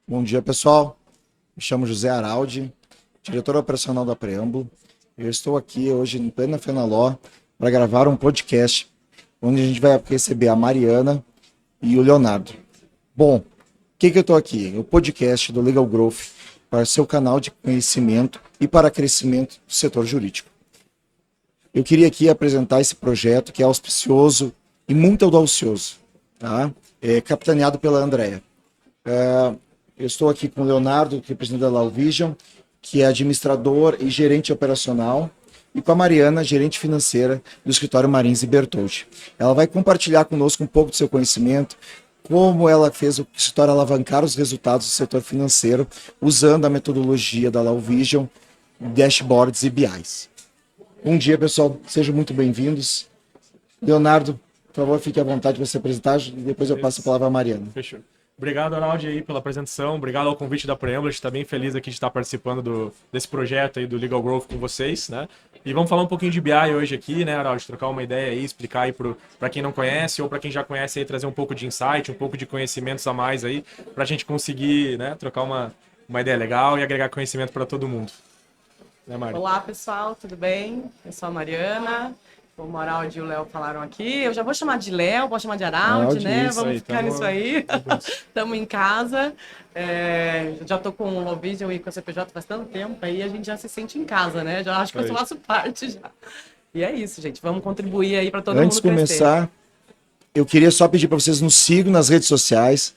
Bom dia, pessoal. Me chamo José Araldi, diretor operacional da Preâmbulo. Eu estou aqui hoje em plena Fenaló para gravar um podcast onde a gente vai receber a Mariana e o Leonardo. Bom, o que eu estou aqui? O podcast do Legal Growth para seu canal de conhecimento e para crescimento do setor jurídico. Eu queria aqui apresentar esse projeto que é auspicioso e muito audacioso, tá? Capitaneado pela Andrea. Eu estou aqui com o Leonardo, que é presidente da LawVision, que é administrador e gerente operacional, e com a Mariana, gerente financeira do escritório Marins e Bertoldi. Ela vai compartilhar conosco um pouco do seu conhecimento, como ela fez o escritório alavancar os resultados do setor financeiro, usando a metodologia da LawVision, dashboards e BIs. Bom dia, pessoal. Sejam muito bem-vindos. Leonardo, por favor, fique à vontade para se apresentar, e depois eu passo a palavra à Mariana. Fechou. Obrigado, Araldi, aí pela apresentação. Obrigado ao convite da Preâmbulo. A gente está bem feliz aqui de estar participando desse projeto aí do Legal Growth com vocês, né? E vamos falar um pouquinho de BI hoje aqui, né, Araldi? Trocar uma ideia aí, explicar aí para quem não conhece ou para quem já conhece aí, trazer um pouco de insight, um pouco de conhecimentos a mais aí, para a gente conseguir, né, trocar uma ideia legal e agregar conhecimento para todo mundo. Né, Mari? Olá, pessoal, tudo bem? Eu sou a Mariana. Como o Araldi e o Léo falaram aqui, eu já vou chamar de Léo, vou chamar de Araldi, né? Vamos ficar nisso aí. Estamos em casa. Já estou com o LawVision e com a CPJ faz tanto tempo, aí a gente já se sente em casa, né? Já acho que eu faço parte já. E é isso, gente. Vamos contribuir aí para todo mundo crescer. Antes de começar, eu queria só pedir para vocês nos sigam nas redes sociais,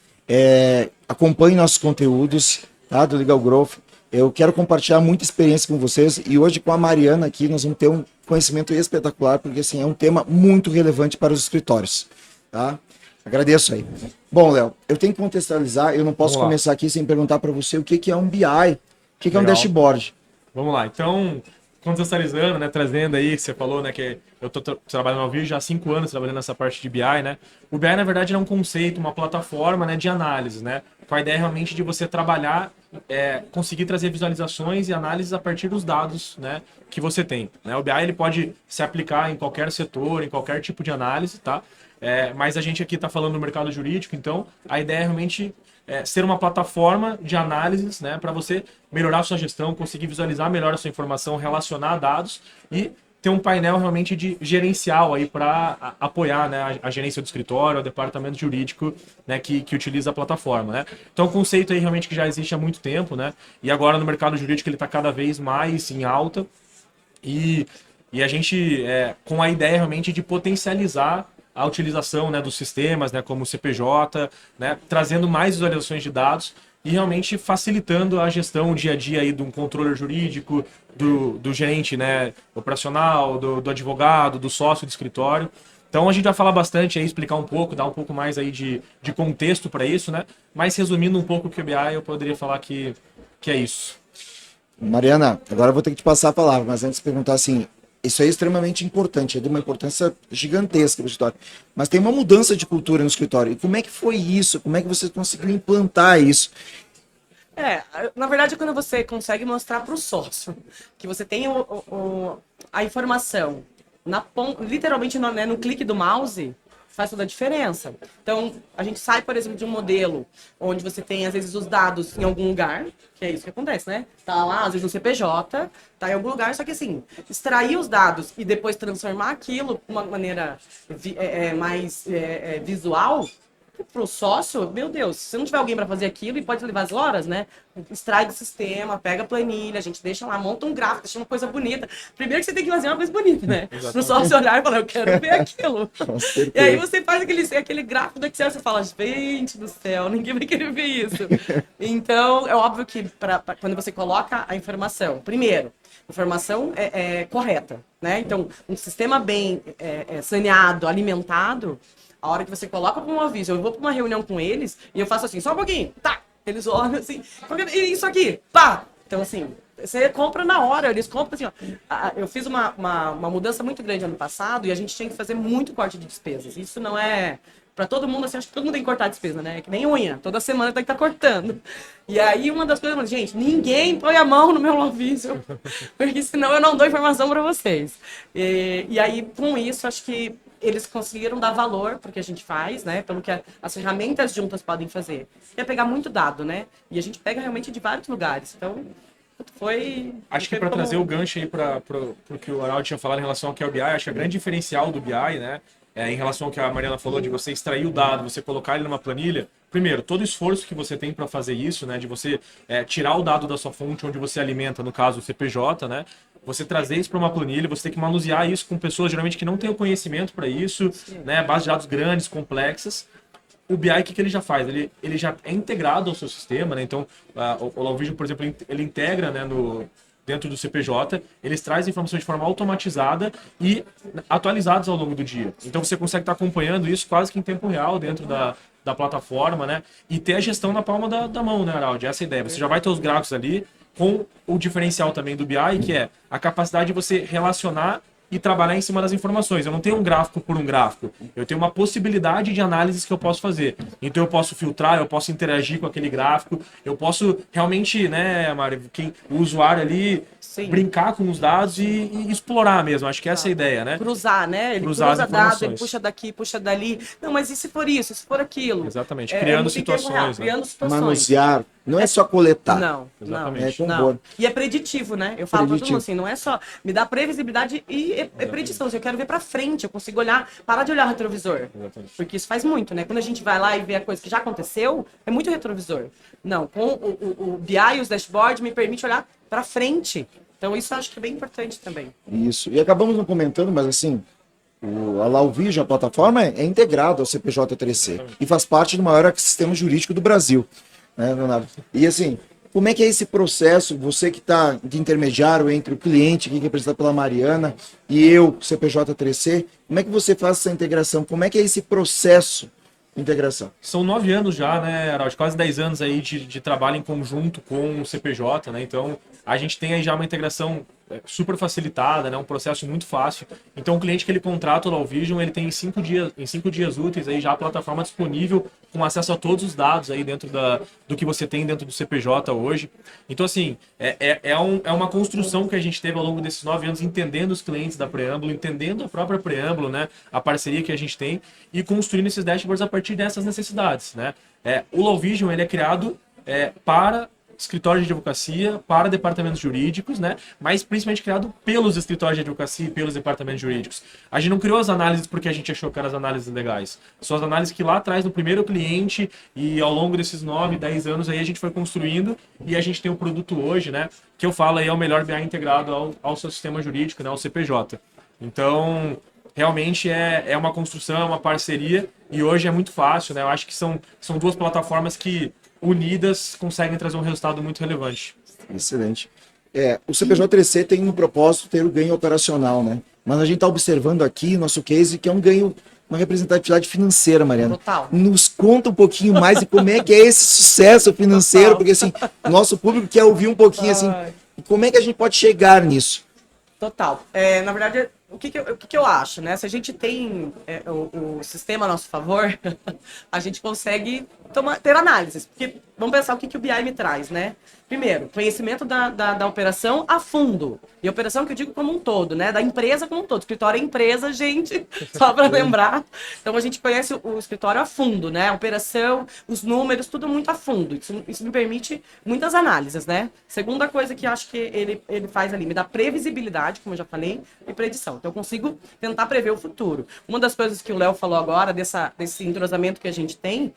acompanhem nossos conteúdos, tá? Do Legal Growth. Eu quero compartilhar muita experiência com vocês e hoje com a Mariana aqui nós vamos ter um conhecimento espetacular, porque assim, é um tema muito relevante para os escritórios, tá? Agradeço aí. Bom, Léo, eu tenho que contextualizar, eu não posso começar aqui sem perguntar para você o que é um BI, o que é um dashboard. Vamos lá, então, contextualizando, né, trazendo aí, que você falou, né, que eu estou trabalhando no LawVision já há 5 anos, trabalhando nessa parte de BI, né? O BI, na verdade, é um conceito, uma plataforma, né, de análise, né? Com a ideia realmente de você trabalhar, conseguir trazer visualizações e análises a partir dos dados, né, que você tem, né? O BI ele pode se aplicar em qualquer setor, em qualquer tipo de análise, tá? Mas a gente aqui está falando do mercado jurídico, então a ideia é realmente ser uma plataforma de análises, né, para você melhorar a sua gestão, conseguir visualizar melhor a sua informação, relacionar dados e ter um painel realmente de gerencial aí para apoiar, né, a gerência do escritório, o departamento jurídico, né, que utiliza a plataforma, né? Então, o conceito aí realmente que já existe há muito tempo, né? E agora no mercado jurídico ele está cada vez mais em alta e a gente com a ideia realmente de potencializar a utilização, né, dos sistemas, né, como o CPJ, né, trazendo mais visualizações de dados e realmente facilitando a gestão, o dia a dia aí de um controller jurídico, do gerente, né, operacional, do advogado, do sócio do escritório. Então a gente vai falar bastante aí, explicar um pouco, dar um pouco mais aí de contexto para isso, né? Mas resumindo um pouco o que é BI, eu poderia falar que é isso. Mariana, agora eu vou ter que te passar a palavra, mas antes de perguntar assim, isso é extremamente importante, é de uma importância gigantesca no escritório. Mas tem uma mudança de cultura no escritório. E como é que foi isso? Como é que você conseguiu implantar isso? Na verdade, quando você consegue mostrar para o sócio que você tem a informação literalmente no clique do mouse, faz toda a diferença. Então, a gente sai, por exemplo, de um modelo onde você tem, às vezes, os dados em algum lugar, que é isso que acontece, né? Tá lá, às vezes, no CPJ, tá em algum lugar, só que, assim, extrair os dados e depois transformar aquilo de uma maneira mais visual, pro sócio, meu Deus, se não tiver alguém para fazer aquilo e pode levar as horas, né? Extrai do sistema, pega a planilha, a gente deixa lá, monta um gráfico, deixa uma coisa bonita. Primeiro que você tem que fazer uma coisa bonita, né? Pro sócio olhar e falar, eu quero ver aquilo. E aí você faz aquele gráfico do Excel, você fala, gente do céu, ninguém vai querer ver isso. Então, é óbvio que quando você coloca a informação, primeiro, informação correta, né? Então, um sistema bem saneado, alimentado, a hora que você coloca para um aviso, eu vou para uma reunião com eles e eu faço assim, só um pouquinho, tá? Eles olham assim, e isso aqui, pá! Então, assim, você compra na hora, eles compram assim, ó. Eu fiz uma mudança muito grande ano passado e a gente tinha que fazer muito corte de despesas. Isso não é para todo mundo, assim, acho que todo mundo tem que cortar a despesa, né? É que nem unha, toda semana tem que estar cortando. E aí, uma das coisas, eu falei, gente, ninguém põe a mão no meu LawVision, porque senão eu não dou informação para vocês. E aí, com isso, acho que eles conseguiram dar valor porque a gente faz, né? Pelo que as ferramentas juntas podem fazer. É pegar muito dado, né? E a gente pega realmente de vários lugares. Então, foi... Acho que para trazer o gancho aí para o que o Arnaldo tinha falado em relação ao que é o BI, acho que a grande diferencial do BI, né? Em relação ao que a Mariana falou, de você extrair o dado, você colocar ele numa planilha. Primeiro, todo o esforço que você tem para fazer isso, né? De você tirar o dado da sua fonte, onde você alimenta, no caso, o CPJ, né? Você trazer isso para uma planilha, você tem que manusear isso com pessoas geralmente que não têm o conhecimento para isso, né? Bases de dados grandes, complexas. O BI, o que ele já faz? Ele já é integrado ao seu sistema, né? Então, o LawVision, por exemplo, ele integra, né, dentro do CPJ, eles trazem informações de forma automatizada e atualizadas ao longo do dia. Então, você consegue estar acompanhando isso quase que em tempo real dentro da plataforma, né? E ter a gestão na palma da mão, né, Araldi? Essa é a ideia. Você já vai ter os gráficos ali, com o diferencial também do BI, que é a capacidade de você relacionar e trabalhar em cima das informações. Eu não tenho um gráfico por um gráfico. Eu tenho uma possibilidade de análises que eu posso fazer. Então eu posso filtrar, eu posso interagir com aquele gráfico, eu posso realmente, né, Mari, o usuário ali brincar com os dados e explorar mesmo. Acho que essa é a ideia, né? Cruzar, né? Ele Cruzar cruza as dados, informações. ele puxa daqui, puxa dali. Não, mas e se for isso, e se for aquilo? Exatamente. Criando situações, né? Criando situações. Manusear, não é só coletar. Não, Exatamente. não. E é preditivo, né? Eu falo pra todo Preditivo. mundo assim, não é só me dá previsibilidade e é predição. Eu quero ver pra frente, eu consigo olhar, parar de olhar o retrovisor. Exatamente. Porque isso faz muito, né? Quando a gente vai lá e vê a coisa que já aconteceu, é muito retrovisor. Não, com o BI e os dashboards me permite olhar pra frente. Então isso eu acho que é bem importante também. Isso. E acabamos não comentando, mas assim, a LawVision, a plataforma, é integrada ao CPJ3C e faz parte do maior ecossistema jurídico do Brasil. Né, Leonardo? E assim, como é que é esse processo, você que está de intermediário entre o cliente, que é representado pela Mariana, e eu, CPJ3C, como é que você faz essa integração? Como é que é esse processo de integração? São 9 anos já, né, Araldi? Quase 10 anos aí de trabalho em conjunto com o CPJ, né? Então, a gente tem aí já uma integração super facilitada, né? Um processo muito fácil. Então, o cliente que ele contrata o LawVision, ele tem em 5 dias úteis aí já a plataforma disponível com acesso a todos os dados aí dentro do que você tem dentro do CPJ hoje. Então, assim, é uma construção que a gente teve ao longo desses 9 anos, entendendo os clientes da Preâmbulo, entendendo a própria Preâmbulo, né? A parceria que a gente tem e construindo esses dashboards a partir dessas necessidades, né? O LawVision, ele é criado para escritórios de advocacia, para departamentos jurídicos, né? Mas principalmente criado pelos escritórios de advocacia e pelos departamentos jurídicos. A gente não criou as análises porque a gente achou que eram as análises legais. São as análises que lá atrás, no primeiro cliente, e ao longo desses 9, 10 anos aí a gente foi construindo e a gente tem o produto hoje, né? Que eu falo aí é o melhor BI integrado ao seu sistema jurídico, né? Ao CPJ. Então, realmente é uma construção, é uma parceria e hoje é muito fácil, né? Eu acho que são duas plataformas que unidas conseguem trazer um resultado muito relevante. Excelente. O CPJ3C tem um propósito ter o ganho operacional, né? Mas a gente está observando aqui nosso case que é um ganho, uma representatividade financeira, Mariana. Total. Nos conta um pouquinho mais de como é que é esse sucesso financeiro, Total. porque assim, o nosso público quer ouvir um pouquinho assim, como é que a gente pode chegar nisso? Total. Na verdade, o que eu acho, né? Se a gente tem o sistema a nosso favor, a gente consegue ter análises. Porque vamos pensar o que o BI me traz, né? Primeiro, conhecimento da operação a fundo. E operação que eu digo como um todo, né? Da empresa como um todo. Escritório é empresa, gente, só para lembrar. Então a gente conhece o escritório a fundo, né? A operação, os números, tudo muito a fundo. Isso me permite muitas análises, né? Segunda coisa que eu acho que ele faz ali, me dá previsibilidade, como eu já falei, e predição. Então eu consigo tentar prever o futuro. Uma das coisas que o Léo falou agora, desse entrosamento que a gente tem,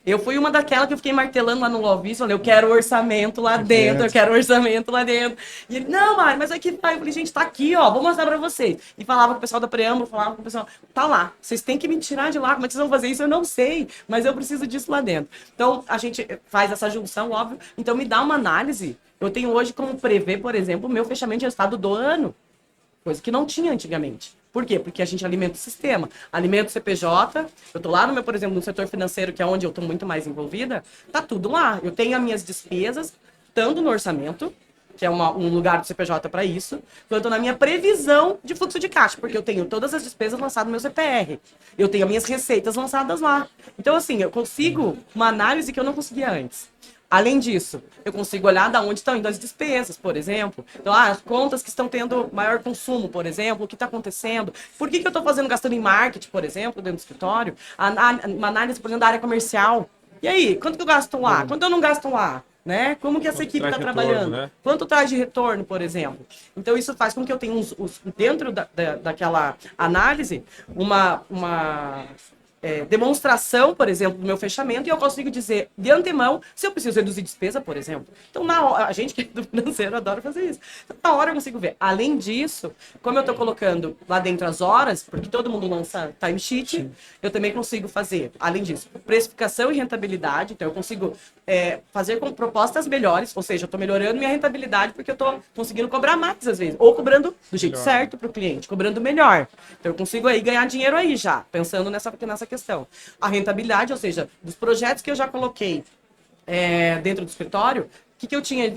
eu fui uma daquela que eu fiquei martelando lá no LawVision, eu quero orçamento lá dentro, eu quero orçamento lá dentro. E ele, não, Mari, mas aqui tá. Eu falei, gente, tá aqui, ó, vou mostrar pra vocês. E falava com o pessoal da Preâmbulo, falava com o pessoal, tá lá, vocês têm que me tirar de lá, como é que vocês vão fazer isso? Eu não sei, mas eu preciso disso lá dentro. Então, a gente faz essa junção, óbvio, então me dá uma análise. Eu tenho hoje como prever, por exemplo, o meu fechamento de resultado do ano, coisa que não tinha antigamente. Por quê? Porque a gente alimenta o sistema, alimenta o CPJ, eu tô lá por exemplo, no setor financeiro, que é onde eu tô muito mais envolvida, tá tudo lá. Eu tenho as minhas despesas, tanto no orçamento, que é um lugar do CPJ para isso, quanto na minha previsão de fluxo de caixa, porque eu tenho todas as despesas lançadas no meu CPR, eu tenho as minhas receitas lançadas lá. Então, assim, eu consigo uma análise que eu não conseguia antes. Além disso, eu consigo olhar de onde estão indo as despesas, por exemplo. Então, as contas que estão tendo maior consumo, por exemplo, o que está acontecendo. Por que eu estou gastando em marketing, por exemplo, dentro do escritório? Uma análise, por exemplo, da área comercial. E aí, quanto que eu gasto lá? Quanto eu não gasto lá? Né? Como que essa equipe está trabalhando? Né? Quanto traz de retorno, por exemplo? Então, isso faz com que eu tenha dentro daquela análise uma demonstração, por exemplo, do meu fechamento, e eu consigo dizer de antemão se eu preciso reduzir despesa, por exemplo. Então, na hora, a gente que é do financeiro adora fazer isso. Então, na hora eu consigo ver. Além disso, como eu estou colocando lá dentro as horas, porque todo mundo lança timesheet, eu também consigo fazer, além disso, precificação e rentabilidade. Então, eu consigo fazer com propostas melhores, ou seja, eu estou melhorando minha rentabilidade porque eu estou conseguindo cobrar mais, às vezes, ou cobrando do jeito certo para o cliente, cobrando melhor. Então, eu consigo aí ganhar dinheiro aí já, pensando nessa questão. A rentabilidade, ou seja, dos projetos que eu já coloquei dentro do escritório, o que eu tinha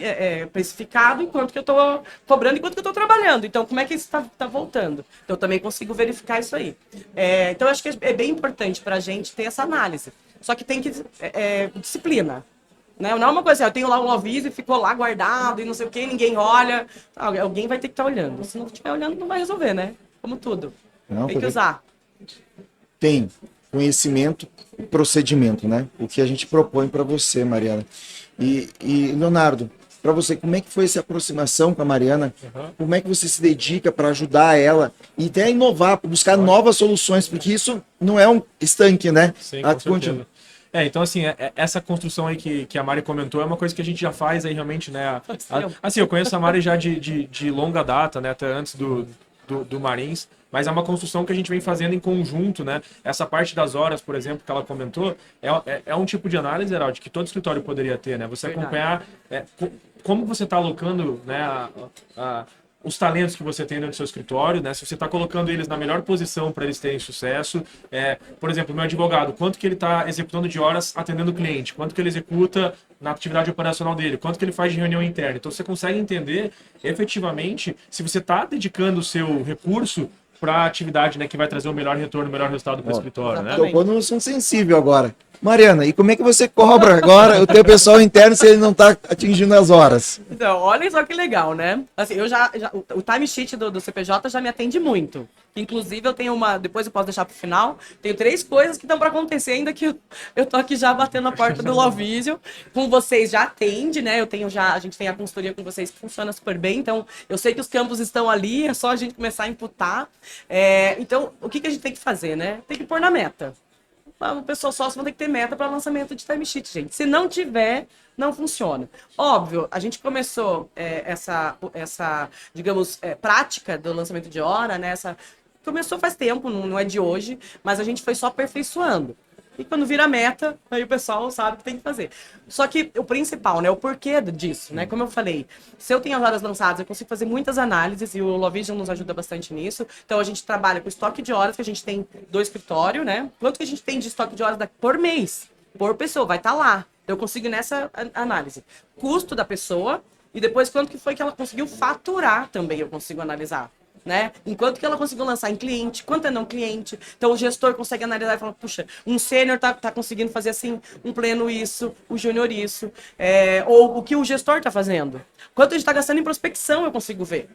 precificado, enquanto que eu estou cobrando, enquanto que eu estou trabalhando. Então, como é que isso está voltando? Então, eu também consigo verificar isso aí. Então, eu acho que é bem importante para a gente ter essa análise. Só que tem que disciplina. Né? Não é uma coisa assim, eu tenho lá um aviso e ficou lá guardado e não sei o que, ninguém olha. Alguém vai ter que estar olhando. Se não estiver olhando, não vai resolver, né? Como tudo. Não, tem que usar. Tem conhecimento e procedimento, né? O que a gente propõe para você, Mariana. E Leonardo, para você, como é que foi essa aproximação com a Mariana? Como é que você se dedica para ajudar ela e até inovar, para buscar novas soluções? Porque isso não é um estanque, né? Sim, com certeza. Então, assim, essa construção aí que a Mari comentou é uma coisa que a gente já faz aí realmente, né? Assim, eu conheço a Mari já de longa data, né? Até antes do Marins, mas é uma construção que a gente vem fazendo em conjunto, né? Essa parte das horas, por exemplo, que ela comentou, é um tipo de análise, Heraldo, que todo escritório poderia ter, né? Você acompanhar como você está alocando, né, os talentos que você tem dentro do seu escritório, né? Se você está colocando eles na melhor posição para eles terem sucesso. Por exemplo, o meu advogado, quanto que ele está executando de horas atendendo o cliente? Quanto que ele executa na atividade operacional dele? Quanto que ele faz de reunião interna? Então, você consegue entender, efetivamente, se você está dedicando o seu recurso para a atividade, né, que vai trazer o melhor retorno, o melhor resultado para o escritório, né? Tocou num assunto sensível agora. Mariana, e como é que você cobra agora o teu pessoal interno se ele não está atingindo as horas? Então, olha só que legal, né? Assim, o timesheet do CPJ já me atende muito. Inclusive, eu tenho depois eu posso deixar pro final, tenho 3 coisas que estão para acontecer ainda que eu tô aqui já batendo na porta do Lovisio. Com vocês já atende, né? A gente tem a consultoria com vocês que funciona super bem, então eu sei que os campos estão ali, é só a gente começar a imputar. Então, o que a gente tem que fazer, né? Tem que pôr na meta. O pessoal sócio vai ter que ter meta para lançamento de timesheet, gente. Se não tiver, não funciona. Óbvio, a gente começou essa digamos, prática do lançamento de hora, né? Começou faz tempo, não é de hoje, mas a gente foi só aperfeiçoando. E quando vira meta, aí o pessoal sabe o que tem que fazer. Só que o principal, né? O porquê disso, né? Como eu falei, se eu tenho as horas lançadas, eu consigo fazer muitas análises e o Lovision nos ajuda bastante nisso. Então a gente trabalha com estoque de horas que a gente tem do escritório, né? Quanto que a gente tem de estoque de horas por mês, por pessoa, vai estar lá. Eu consigo nessa análise. Custo da pessoa e depois quanto que foi que ela conseguiu faturar também eu consigo analisar. Né? Enquanto que ela conseguiu lançar em cliente, quanto é não cliente. Então o gestor consegue analisar e falar, puxa, um sênior tá conseguindo fazer assim, um pleno isso, o júnior isso. Ou o que o gestor está fazendo. Quanto a gente está gastando em prospecção, eu consigo ver.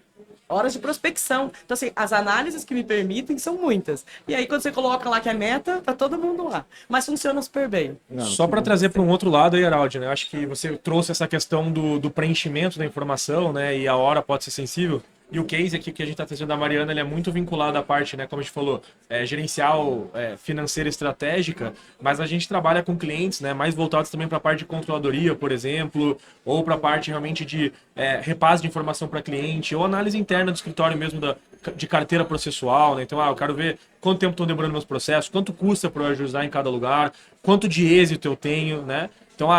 Horas de prospecção. Então, assim, as análises que me permitem são muitas. E aí, quando você coloca lá que é meta, tá todo mundo lá. Mas funciona super bem. Só para trazer para um outro lado aí, Heraldo, né? Acho que você trouxe essa questão do preenchimento da informação, né? E a hora pode ser sensível. E o case aqui que a gente está trazendo da Mariana, ele é muito vinculado à parte, né, como a gente falou, gerencial, financeira estratégica, mas a gente trabalha com clientes, né, mais voltados também para a parte de controladoria, por exemplo, ou para a parte realmente de repasse de informação para cliente, ou análise interna do escritório mesmo de carteira processual, né? Então, eu quero ver quanto tempo estão demorando meus processos, quanto custa para eu ajustar em cada lugar, quanto de êxito eu tenho, né? Então,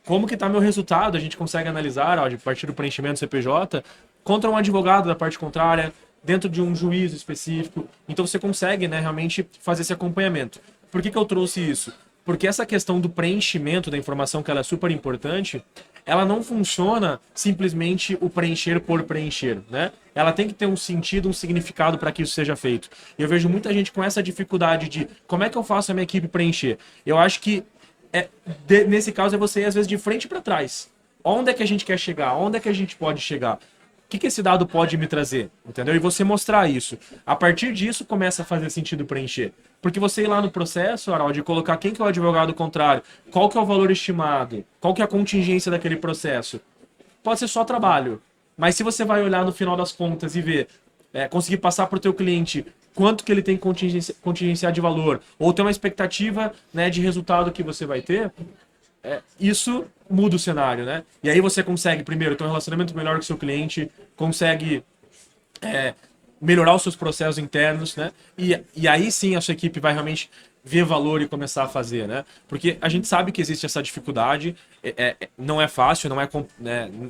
como que está meu resultado? A gente consegue analisar, a partir do preenchimento do CPJ, contra um advogado da parte contrária, dentro de um juízo específico. Então você consegue, né, realmente fazer esse acompanhamento. Por que eu trouxe isso? Porque essa questão do preenchimento da informação, que ela é super importante, ela não funciona simplesmente o preencher por preencher, né? Ela tem que ter um sentido, um significado para que isso seja feito. E eu vejo muita gente com essa dificuldade de como é que eu faço a minha equipe preencher. Eu acho que Nesse caso, é você ir, às vezes, de frente para trás. Onde é que a gente quer chegar? Onde é que a gente pode chegar? O que esse dado pode me trazer? Entendeu? E você mostrar isso. A partir disso, começa a fazer sentido preencher. Porque você ir lá no processo, Haroldo, e colocar quem que é o advogado contrário, qual que é o valor estimado, qual que é a contingência daquele processo. Pode ser só trabalho. Mas se você vai olhar no final das contas e ver, conseguir passar para o teu cliente quanto que ele tem contingenciar de valor, ou ter uma expectativa, né, de resultado que você vai ter, isso muda o cenário, né? E aí você consegue, primeiro, ter um relacionamento melhor com o seu cliente, consegue melhorar os seus processos internos, né? E aí sim a sua equipe vai realmente ver valor e começar a fazer, né? Porque a gente sabe que existe essa dificuldade, não é fácil,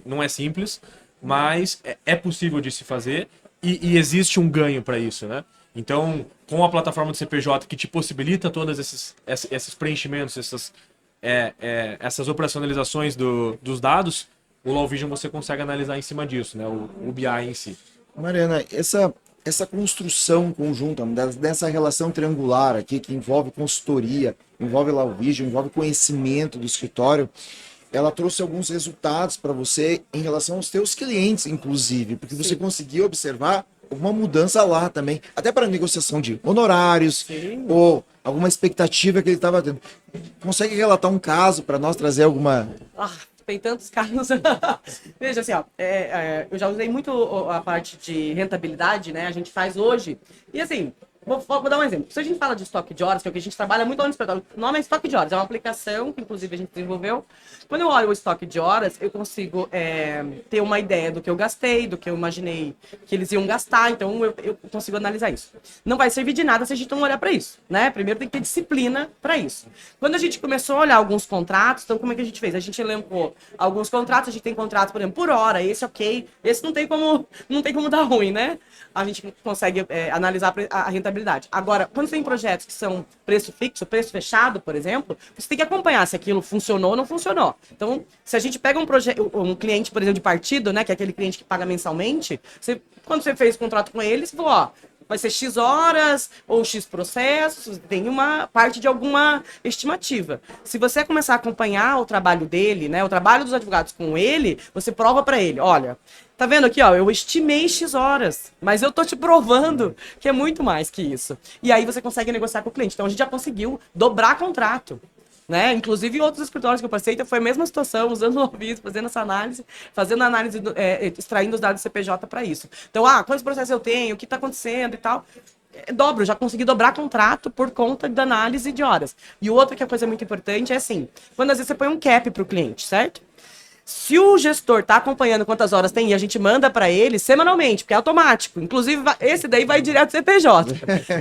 não é simples, mas é possível de se fazer e existe um ganho para isso, né? Então, com a plataforma do CPJ que te possibilita todos esses preenchimentos, essas operacionalizações dos dados, o Law Vision você consegue analisar em cima disso, né? O BI em si. Mariana, essa construção conjunta, dessa relação triangular aqui, que envolve consultoria, envolve Law Vision, envolve conhecimento do escritório, ela trouxe alguns resultados para você em relação aos teus clientes, inclusive, porque você conseguiu observar uma mudança lá também, até para negociação de honorários, ou alguma expectativa que ele estava tendo. Consegue relatar um caso para nós trazer alguma... Tem tantos casos. Veja assim, ó, eu já usei muito a parte de rentabilidade, né? A gente faz hoje. E assim, vou dar um exemplo. Se a gente fala de estoque de horas, que é o que a gente trabalha muito lá no escritório, o nome é estoque de horas, é uma aplicação que inclusive a gente desenvolveu. Quando eu olho o estoque de horas, eu consigo ter uma ideia do que eu gastei, do que eu imaginei que eles iam gastar, então eu consigo analisar isso. Não vai servir de nada se a gente não olhar para isso, né? Primeiro tem que ter disciplina para isso. Quando a gente começou a olhar alguns contratos, então como é que a gente fez? A gente elencou alguns contratos, a gente tem contrato, por exemplo, por hora, esse ok, esse não tem como dar ruim, né? A gente consegue analisar a rentabilidade. Agora, quando tem projetos que são preço fixo, preço fechado, por exemplo, você tem que acompanhar se aquilo funcionou ou não funcionou. Então, se a gente pega um cliente, por exemplo, de partido, né, que é aquele cliente que paga mensalmente, quando você fez o contrato com ele, você falou, ó, vai ser X horas ou X processos, tem uma parte de alguma estimativa. Se você começar a acompanhar o trabalho dele, né, o trabalho dos advogados com ele, você prova para ele, olha, tá vendo aqui, ó, eu estimei X horas, mas eu tô te provando que é muito mais que isso. E aí você consegue negociar com o cliente. Então a gente já conseguiu dobrar contrato. Né? Inclusive, em outros escritórios que eu passei, foi a mesma situação, usando o Law-Vision, fazendo essa análise, extraindo os dados do CPJ para isso. Então, quantos processos eu tenho, o que está acontecendo e tal. Dobro, já consegui dobrar contrato por conta da análise de horas. E outra que é coisa muito importante é assim, quando às vezes você põe um cap para o cliente, certo? Se o gestor está acompanhando quantas horas tem e a gente manda para ele semanalmente, porque é automático. Inclusive, esse daí vai direto do CPJ.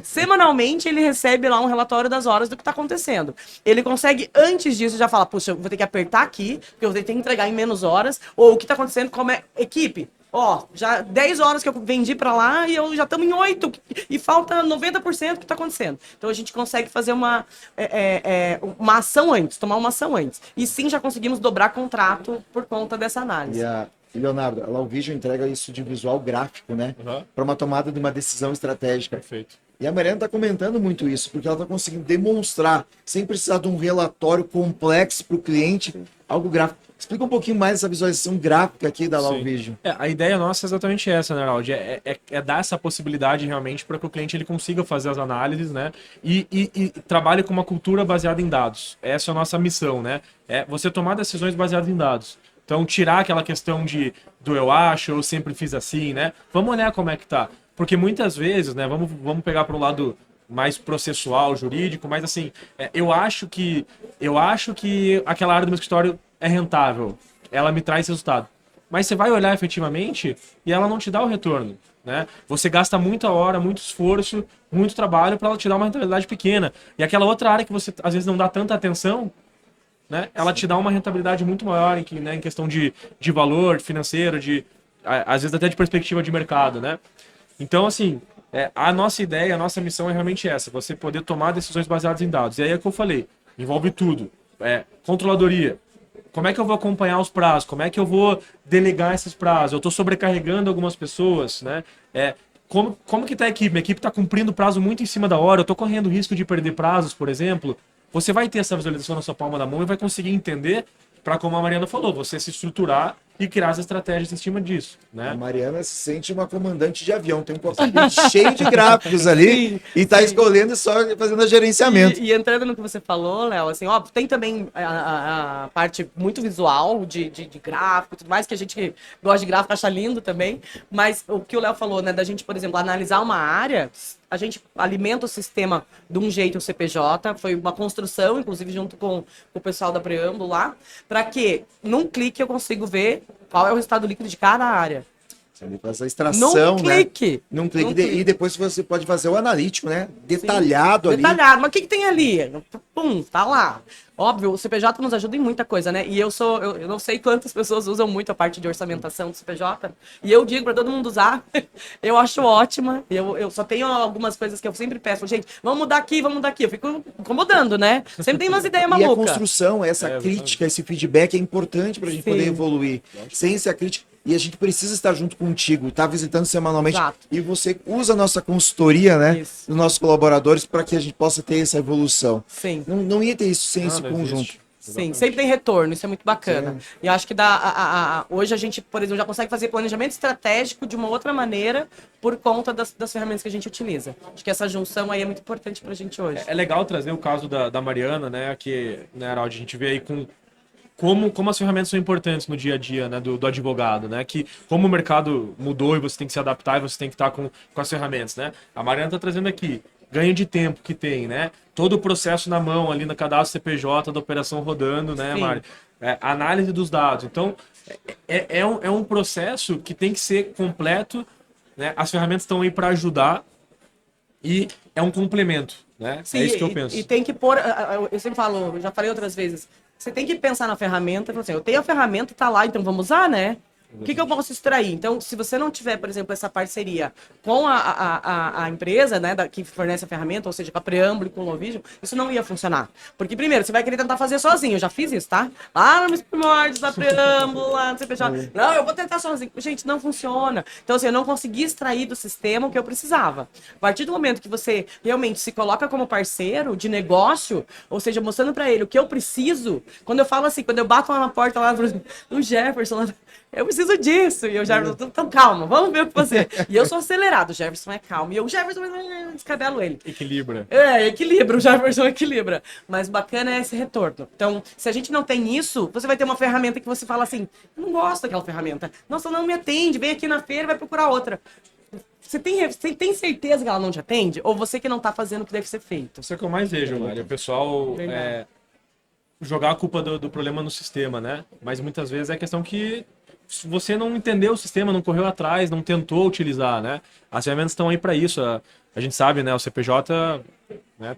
Semanalmente, ele recebe lá um relatório das horas do que está acontecendo. Ele consegue, antes disso, já falar, puxa, eu vou ter que apertar aqui, porque eu vou ter que entregar em menos horas, ou o que está acontecendo, como é equipe. Ó, já 10 horas que eu vendi para lá e eu já estamos em 8 e falta 90% do que está acontecendo. Então a gente consegue fazer uma ação antes, tomar uma ação antes. E sim, já conseguimos dobrar contrato por conta dessa análise. E Leonardo, a Law Vision entrega isso de visual gráfico, né? Para uma tomada de uma decisão estratégica. Perfeito. E a Mariana está comentando muito isso, porque ela está conseguindo demonstrar, sem precisar de um relatório complexo para o cliente, algo gráfico. Explica um pouquinho mais essa visualização gráfica aqui da Law Vision. A ideia nossa é exatamente essa, né, Haroldo? É dar essa possibilidade realmente para que o cliente ele consiga fazer as análises, né? E trabalhe com uma cultura baseada em dados. Essa é a nossa missão, né? É você tomar decisões baseadas em dados. Então, tirar aquela questão do eu acho, eu sempre fiz assim, né? Vamos olhar como é que tá. Porque muitas vezes, né? Vamos pegar para um lado mais processual, jurídico, mas assim, eu acho que aquela área do meu escritório é rentável, ela me traz resultado. Mas você vai olhar efetivamente e ela não te dá o retorno, né? Você gasta muita hora, muito esforço, muito trabalho para ela te dar uma rentabilidade pequena. E aquela outra área que você às vezes não dá tanta atenção, né? Ela te dá uma rentabilidade muito maior em questão de valor financeiro, às vezes até de perspectiva de mercado, né? Então, assim, a nossa ideia, a nossa missão é realmente essa, você poder tomar decisões baseadas em dados. E aí é o que eu falei, envolve tudo. Controladoria. Como é que eu vou acompanhar os prazos? Como é que eu vou delegar esses prazos? Eu estou sobrecarregando algumas pessoas, né? Como que está a equipe? Minha equipe está cumprindo prazo muito em cima da hora. Eu estou correndo risco de perder prazos, por exemplo. você vai ter essa visualização na sua palma da mão e vai conseguir entender para, como a Mariana falou, você se estruturar e criar as estratégias em cima disso, né? A Mariana se sente uma comandante de avião, tem um cockpit cheio de gráficos ali Sim, e tá sim. escolhendo e só fazendo o gerenciamento. E entrando no que você falou, Léo, assim, ó, tem também a parte muito visual de gráfico e tudo mais, que a gente que gosta de gráfico acha lindo também, mas o que o Léo falou, né, da gente, por exemplo, analisar uma área, a gente alimenta o sistema de um jeito, o CPJ, foi uma construção, inclusive junto com o pessoal da Preâmbulo lá, para que num clique eu consigo ver qual é o resultado líquido de cada área. Ele faz a extração, Num né? clique. Num clique. Num clique. E depois você pode fazer o analítico, né? Detalhado ali. Detalhado, mas o que, que tem ali? Pum, tá lá. Óbvio, o CPJ nos ajuda em muita coisa, né? E eu não sei quantas pessoas usam muito a parte de orçamentação do CPJ. E eu digo para todo mundo usar. Eu acho ótima. Eu só tenho algumas coisas que eu sempre peço, gente, vamos mudar aqui, vamos mudar aqui. Eu fico incomodando, né? Sempre tem umas ideias E a malucas. construção, essa crítica, esse feedback é importante pra gente Sim. poder evoluir. Sem essa crítica. E a gente precisa estar junto contigo, tá visitando semanalmente. Exato. E você usa a nossa consultoria, né? Isso. Dos nossos colaboradores para que a gente possa ter essa evolução. Sim. Não ia ter isso sem esse Não conjunto. existe. Sim, sempre tem retorno, isso é muito bacana. Sim. E acho que hoje a gente, por exemplo, já consegue fazer planejamento estratégico de uma outra maneira por conta das ferramentas que a gente utiliza. Acho que essa junção aí é muito importante pra gente hoje. É legal trazer o caso da Mariana, né? Que, né, Araldi, a gente vê aí como as ferramentas são importantes no dia a dia, né, do advogado, né? Que como o mercado mudou e você tem que se adaptar e você tem que estar com as ferramentas, né? A Mariana está trazendo aqui ganho de tempo que tem, né? Todo o processo na mão ali no cadastro CPJ da operação rodando, né, Sim. Mari? Análise dos dados. Então, é um processo que tem que ser completo, né? As ferramentas estão aí para ajudar e é um complemento, né? Sim, é isso que eu penso. E tem que pôr, eu sempre falo, eu já falei outras vezes, você tem que pensar na ferramenta, e falar assim, eu tenho a ferramenta, tá lá, então vamos usar, né? O que eu posso extrair? Então, se você não tiver, por exemplo, essa parceria com a empresa, né, que fornece a ferramenta, ou seja, com a Preâmbulo e com o Lovision, isso não ia funcionar. Porque, primeiro, você vai querer tentar fazer sozinho. Eu já fiz isso, tá? Lá nos primórdios da Preâmbulo, lá no CPJ. Não, eu vou tentar sozinho. Gente, não funciona. Então, assim, eu não consegui extrair do sistema o que eu precisava. A partir do momento que você realmente se coloca como parceiro de negócio, ou seja, mostrando pra ele o que eu preciso, quando eu falo assim, quando eu bato lá na porta, lá no Jefferson, lá, eu preciso disso. E o Jefferson, então calma, vamos ver o que fazer. E eu sou acelerado, o Jefferson é calmo. E o Jefferson, descabelo ele. Equilibra. Equilibra, o Jefferson equilibra. Mas bacana é esse retorno. Então, se a gente não tem isso, você vai ter uma ferramenta que você fala assim, eu não gosto daquela ferramenta. Nossa, não me atende, vem aqui na feira e vai procurar outra. Você tem certeza que ela não te atende? Ou você que não tá fazendo o que deve ser feito? Isso é o que eu mais vejo, Mário. O pessoal Verdade. jogar a culpa do problema no sistema, né? Mas muitas vezes é questão que você não entendeu o sistema, não correu atrás, não tentou utilizar, né? As ferramentas estão aí para isso. A gente sabe, né? O CPJ, né?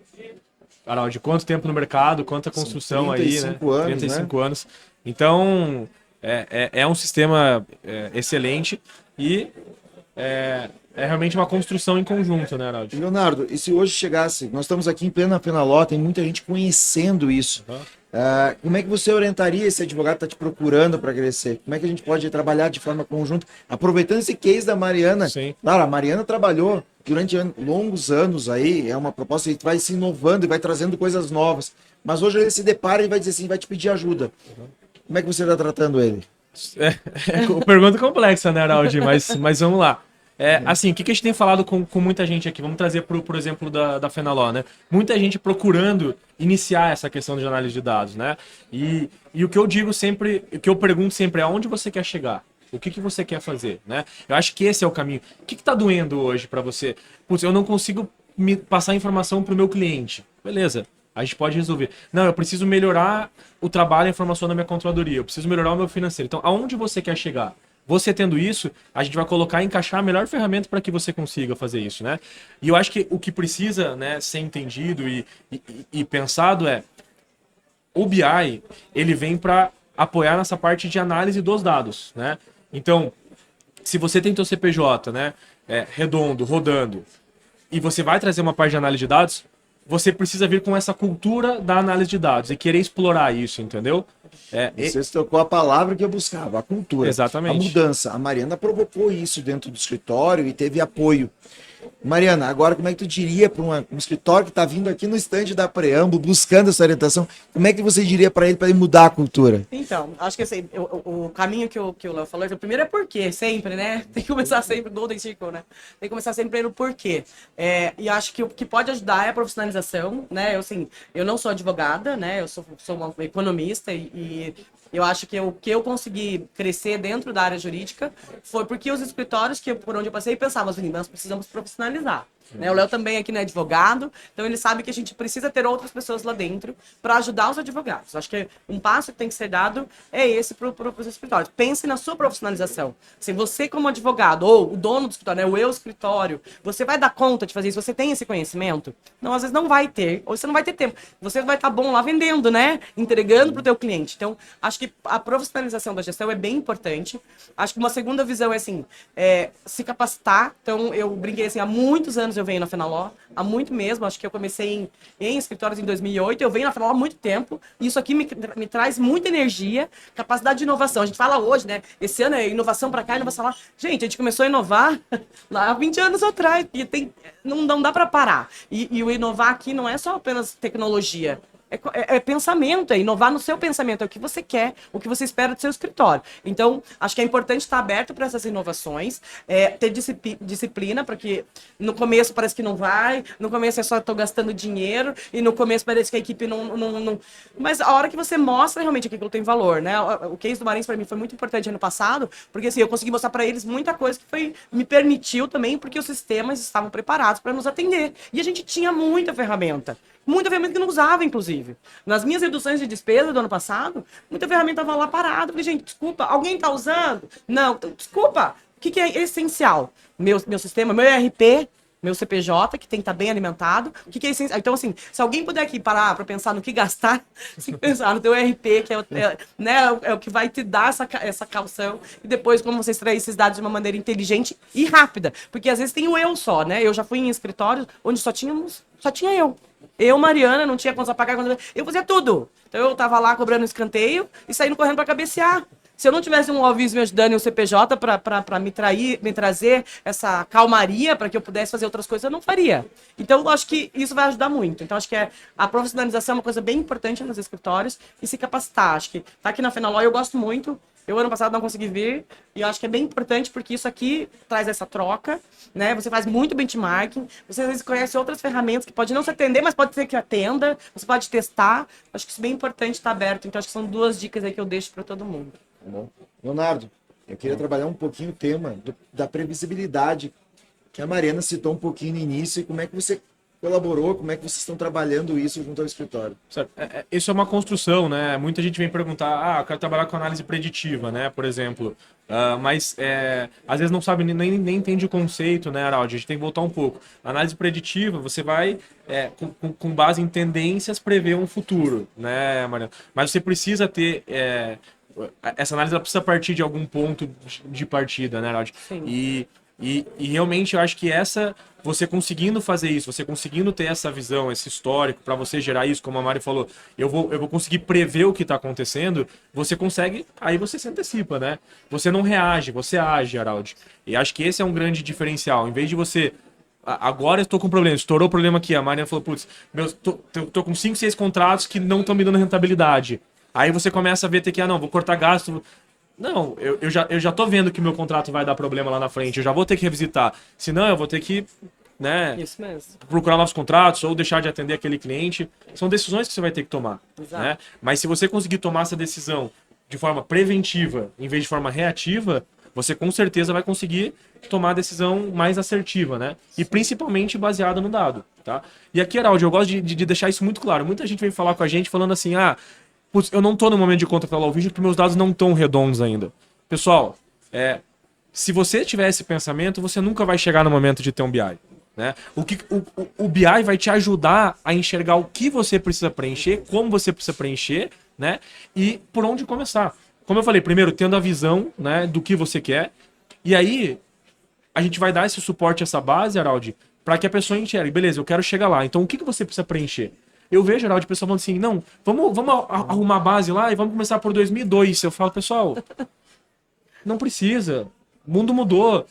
De quanto tempo no mercado, quanta construção aí, né? 35 anos, 35 anos. Então, é um sistema excelente e é realmente uma construção em conjunto, né, Araldi? Leonardo, e se hoje chegasse, nós estamos aqui em plena Fenaló, tem muita gente conhecendo isso. Uhum. Como é que você orientaria esse advogado que está te procurando para crescer? Como é que a gente pode trabalhar de forma conjunta? Aproveitando esse case da Mariana. Sim. Claro, a Mariana trabalhou durante longos anos aí, é uma proposta que vai se inovando e vai trazendo coisas novas. Mas hoje ele se depara e vai dizer assim, vai te pedir ajuda. Como é que você está tratando ele? Pergunta complexa, né, Araldi? Mas vamos lá. Assim, o que a gente tem falado com muita gente aqui? Vamos trazer por exemplo, da Fenaló, né? Muita gente procurando iniciar essa questão de análise de dados, né? E o que eu digo sempre, o que eu pergunto sempre é aonde você quer chegar? O que você quer fazer, né? Eu acho que esse é o caminho. O que tá doendo hoje para você? Putz, eu não consigo me passar informação pro meu cliente. Beleza. A gente pode resolver. Não, eu preciso melhorar o trabalho e a informação da minha controladoria. Eu preciso melhorar o meu financeiro. Então, aonde você quer chegar? Você tendo isso, a gente vai colocar e encaixar a melhor ferramenta para que você consiga fazer isso, né? E eu acho que o que precisa, né, ser entendido e pensado o BI, ele vem para apoiar nessa parte de análise dos dados, né? Então, se você tem seu CPJ, né, redondo, rodando, e você vai trazer uma parte de análise de dados, você precisa vir com essa cultura da análise de dados e querer explorar isso, entendeu? Você tocou a palavra que eu buscava, a cultura. Exatamente. A mudança. A Mariana provocou isso dentro do escritório e teve apoio. Mariana, agora como é que tu diria para um escritório que está vindo aqui no estande da Preâmbulo, buscando essa orientação, como é que você diria para ele mudar a cultura? Então, acho que assim, o caminho que o Léo falou, o primeiro é porquê, sempre, né? Tem que começar sempre, Golden Circle, né? Tem que começar sempre pelo porquê. E acho que o que pode ajudar é a profissionalização, né? Eu não sou advogada, né? Eu sou uma economista e eu acho que o que eu consegui crescer dentro da área jurídica foi porque os escritórios por onde eu passei pensavam assim, nós precisamos profissionalizar. Né? O Léo também aqui não é advogado, então ele sabe que a gente precisa ter outras pessoas lá dentro para ajudar os advogados. Acho que um passo que tem que ser dado é esse para os escritórios. Pense na sua profissionalização. Se você como advogado, ou o dono do escritório, né, o eu escritório, você vai dar conta de fazer isso? Você tem esse conhecimento? Não, às vezes não vai ter, ou você não vai ter tempo. Você vai estar bom lá vendendo, né? Entregando para o teu cliente. Então, acho que a profissionalização da gestão é bem importante. Acho que uma segunda visão é assim, se capacitar. Então, eu brinquei assim, há muitos anos eu venho na Fenaló, há muito mesmo, acho que eu comecei em escritórios em 2008, eu venho na Fenaló há muito tempo, e isso aqui me traz muita energia, capacidade de inovação. A gente fala hoje, né, esse ano é inovação para cá, inovação lá. Gente, a gente começou a inovar lá há 20 anos atrás, e não dá para parar. E o inovar aqui não é só apenas tecnologia, é pensamento, é inovar no seu pensamento, é o que você quer, o que você espera do seu escritório. Então, acho que é importante estar aberto para essas inovações, ter disciplina, porque no começo parece que não vai, no começo é só estou gastando dinheiro, e no começo parece que a equipe não. Mas a hora que você mostra realmente aquilo tem valor, né? O case do Marins para mim foi muito importante ano passado, porque assim, eu consegui mostrar para eles muita coisa que me permitiu também, porque os sistemas estavam preparados para nos atender. E a gente tinha muita ferramenta que não usava, inclusive. Nas minhas reduções de despesa do ano passado, muita ferramenta estava lá parada. Eu falei, gente, desculpa, alguém está usando? Não, desculpa. O que é essencial? Meu sistema, meu ERP, meu CPJ, que tem que estar bem alimentado. O que é essencial? Então, assim, se alguém puder aqui parar para pensar no que gastar, tem que pensar no teu ERP, que é o que vai te dar essa calção. E depois, como você extrair esses dados de uma maneira inteligente e rápida. Porque às vezes tem o eu só, né? Eu já fui em escritórios onde só tinha eu. Eu, Mariana, não tinha conta a pagar. Eu fazia tudo. Então eu tava lá cobrando escanteio e saindo correndo para cabecear. Se eu não tivesse um Alvis me ajudando e um CPJ para me trazer essa calmaria para que eu pudesse fazer outras coisas, eu não faria. Então, eu acho que isso vai ajudar muito. Então, acho que a profissionalização é uma coisa bem importante nos escritórios e se capacitar. Acho que tá aqui na Fenaló, eu gosto muito. Eu, ano passado, não consegui vir, e eu acho que é bem importante, porque isso aqui traz essa troca, né? Você faz muito benchmarking, você às vezes conhece outras ferramentas que pode não se atender, mas pode ser que atenda, você pode testar. Acho que isso é bem importante estar aberto. Então, acho que são 2 dicas aí que eu deixo para todo mundo. Bom. Leonardo, eu queria trabalhar um pouquinho o tema da previsibilidade, que a Mariana citou um pouquinho no início, e como é que você colaborou, como é que vocês estão trabalhando isso junto ao escritório? Certo. Isso é uma construção, né? Muita gente vem perguntar, eu quero trabalhar com análise preditiva, né? Por exemplo. Mas às vezes não sabe, nem entende o conceito, né, Araldi? A gente tem que voltar um pouco. Análise preditiva, você vai, com base em tendências, prever um futuro, né, Mariana? Mas você precisa ter... essa análise ela precisa partir de algum ponto de partida, né, Araldi? Sim. E realmente eu acho que você conseguindo fazer isso, você conseguindo ter essa visão, esse histórico, para você gerar isso, como a Mari falou, eu vou conseguir prever o que está acontecendo, você consegue, aí você se antecipa, né? Você não reage, você age, Araldi. E acho que esse é um grande diferencial. Em vez de você... Agora eu estou com um problema, estourou o problema aqui. A Mariana falou, putz, tô com 5, 6 contratos que não estão me dando rentabilidade. Aí você começa a ver ter que, não, vou cortar gasto... Não, eu já tô vendo que meu contrato vai dar problema lá na frente, eu já vou ter que revisitar. Senão eu vou ter que, né, Isso mesmo. procurar novos contratos ou deixar de atender aquele cliente. São decisões que você vai ter que tomar. Exato. Né? Mas se você conseguir tomar essa decisão de forma preventiva em vez de forma reativa, você com certeza vai conseguir tomar a decisão mais assertiva, né? E principalmente baseada no dado, tá? E aqui, Araldi, eu gosto de deixar isso muito claro. Muita gente vem falar com a gente falando assim, putz, eu não tô no momento de contratar o vídeo porque meus dados não estão redondos ainda. Pessoal, se você tiver esse pensamento, você nunca vai chegar no momento de ter um BI. Né? O BI vai te ajudar a enxergar o que você precisa preencher, como você precisa preencher, né? E por onde começar. Como eu falei, primeiro, tendo a visão, né, do que você quer. E aí, a gente vai dar esse suporte, essa base, Araldi, para que a pessoa enxergue. Beleza, eu quero chegar lá. Então, o que você precisa preencher? Eu vejo, Geraldo, o pessoal falando assim, não, vamos arrumar a base lá e vamos começar por 2002. Eu falo, pessoal, não precisa. O mundo mudou.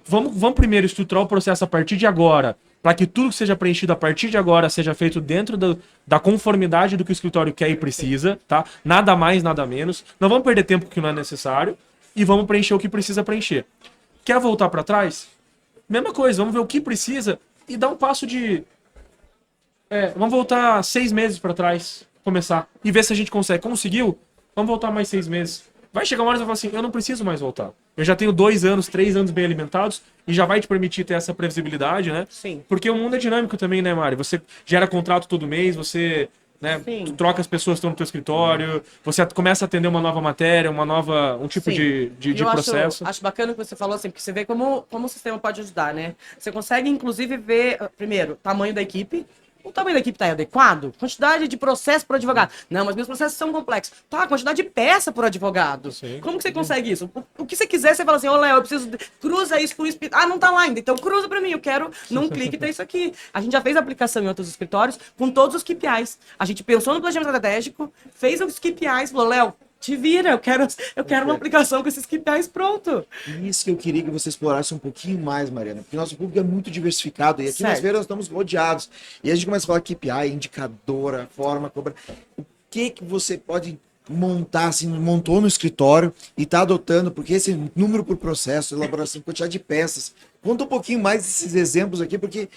Vamos primeiro estruturar o processo a partir de agora, para que tudo que seja preenchido a partir de agora seja feito dentro da conformidade do que o escritório quer e precisa, tá? Nada mais, nada menos. Não vamos perder tempo que não é necessário e vamos preencher o que precisa preencher. Quer voltar para trás? Mesma coisa, vamos ver o que precisa e dar um passo de... vamos voltar 6 meses para trás, começar, e ver se a gente consegue. Conseguiu? Vamos voltar mais 6 meses. Vai chegar uma hora que você vai falar assim, eu não preciso mais voltar. Eu já tenho 2 anos, 3 anos bem alimentados e já vai te permitir ter essa previsibilidade, né? Sim. Porque o mundo é dinâmico também, né, Mari? Você gera contrato todo mês, você... né, Sim. tu troca as pessoas que estão no teu escritório, você começa a atender uma nova matéria, um tipo Sim. de Eu processo. acho bacana o que você falou, assim, porque você vê como o sistema pode ajudar, né? Você consegue, inclusive, ver, primeiro, o tamanho da equipe. O tamanho da equipe está adequado? Quantidade de processo por advogado. Não, mas meus processos são complexos. Tá, quantidade de peça por advogado. Sim. Como que você consegue isso? O que você quiser, você fala assim, ô Léo, eu preciso... Cruza isso com isso. Ah, não tá lá ainda. Então cruza pra mim, eu quero num clique ter isso aqui. A gente já fez aplicação em outros escritórios com todos os KPIs. A gente pensou no planejamento estratégico, fez os KPIs, falou, Léo, te vira, eu quero uma aplicação com esses KPIs pronto. Isso que eu queria que você explorasse um pouquinho mais, Mariana, porque nosso público é muito diversificado e aqui nas Certo. feiras nós estamos rodeados. E a gente começa a falar KPI, indicadora, forma, cobra. O que você pode montar, assim, montou no escritório e está adotando, porque esse número por processo, elaboração, quantidade de peças. Conta um pouquinho mais desses exemplos aqui, porque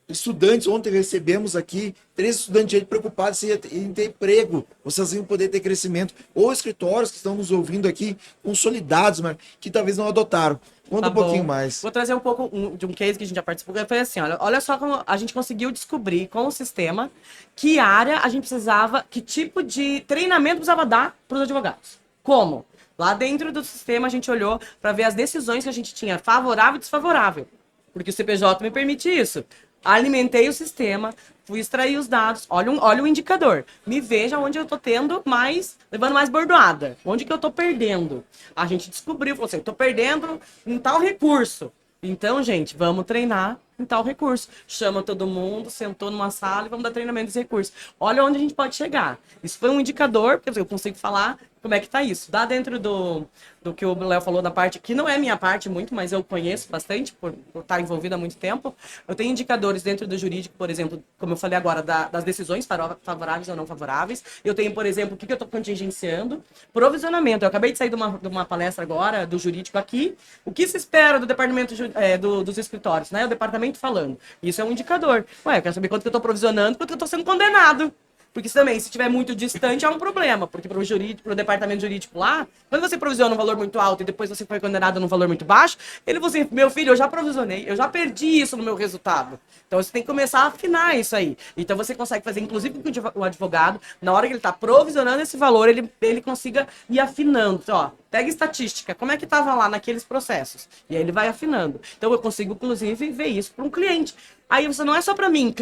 estudantes, ontem recebemos aqui 3 estudantes preocupados em ter emprego, vocês vão poder ter crescimento, ou escritórios que estão nos ouvindo aqui, consolidados, mas que talvez não adotaram. Conta um pouquinho mais. Vou trazer um pouco de um case que a gente já participou, que foi assim, olha só como a gente conseguiu descobrir com o sistema que área a gente precisava, que tipo de treinamento precisava dar para os advogados. Como? Lá dentro do sistema a gente olhou para ver as decisões que a gente tinha favorável e desfavorável, porque o CPJ me permite isso. Alimentei o sistema, fui extrair os dados, olha o indicador. Me veja onde eu tô levando mais bordoada. Onde que eu tô perdendo. A gente descobriu, falou assim, eu tô perdendo em tal recurso. Então, gente, vamos treinar em tal recurso. Chama todo mundo, sentou numa sala e vamos dar treinamento desse recurso. Olha onde a gente pode chegar. Isso foi um indicador, porque eu consigo falar como é que tá isso. Dá dentro do que o Léo falou da parte, que não é minha parte muito, mas eu conheço bastante, por estar envolvido há muito tempo. Eu tenho indicadores dentro do jurídico, por exemplo, como eu falei agora, das decisões favoráveis ou não favoráveis. Eu tenho, por exemplo, o que eu estou contingenciando. Provisionamento. Eu acabei de sair de uma palestra agora, do jurídico aqui. O que se espera do departamento dos escritórios, né? O departamento falando. Isso é um indicador. Ué, eu quero saber quanto que eu estou provisionando, quanto que eu estou sendo condenado. Porque também, se estiver muito distante, é um problema. Porque para o departamento jurídico lá, quando você provisiona um valor muito alto e depois você foi condenado num valor muito baixo, ele falou assim, meu filho, eu já provisionei, eu já perdi isso no meu resultado. Então você tem que começar a afinar isso aí. Então você consegue fazer, inclusive com o advogado, na hora que ele está provisionando esse valor, ele consiga ir afinando. Então, ó, pega estatística, como é que estava lá naqueles processos? E aí ele vai afinando. Então eu consigo, inclusive, ver isso para um cliente. Aí você não é só para mim,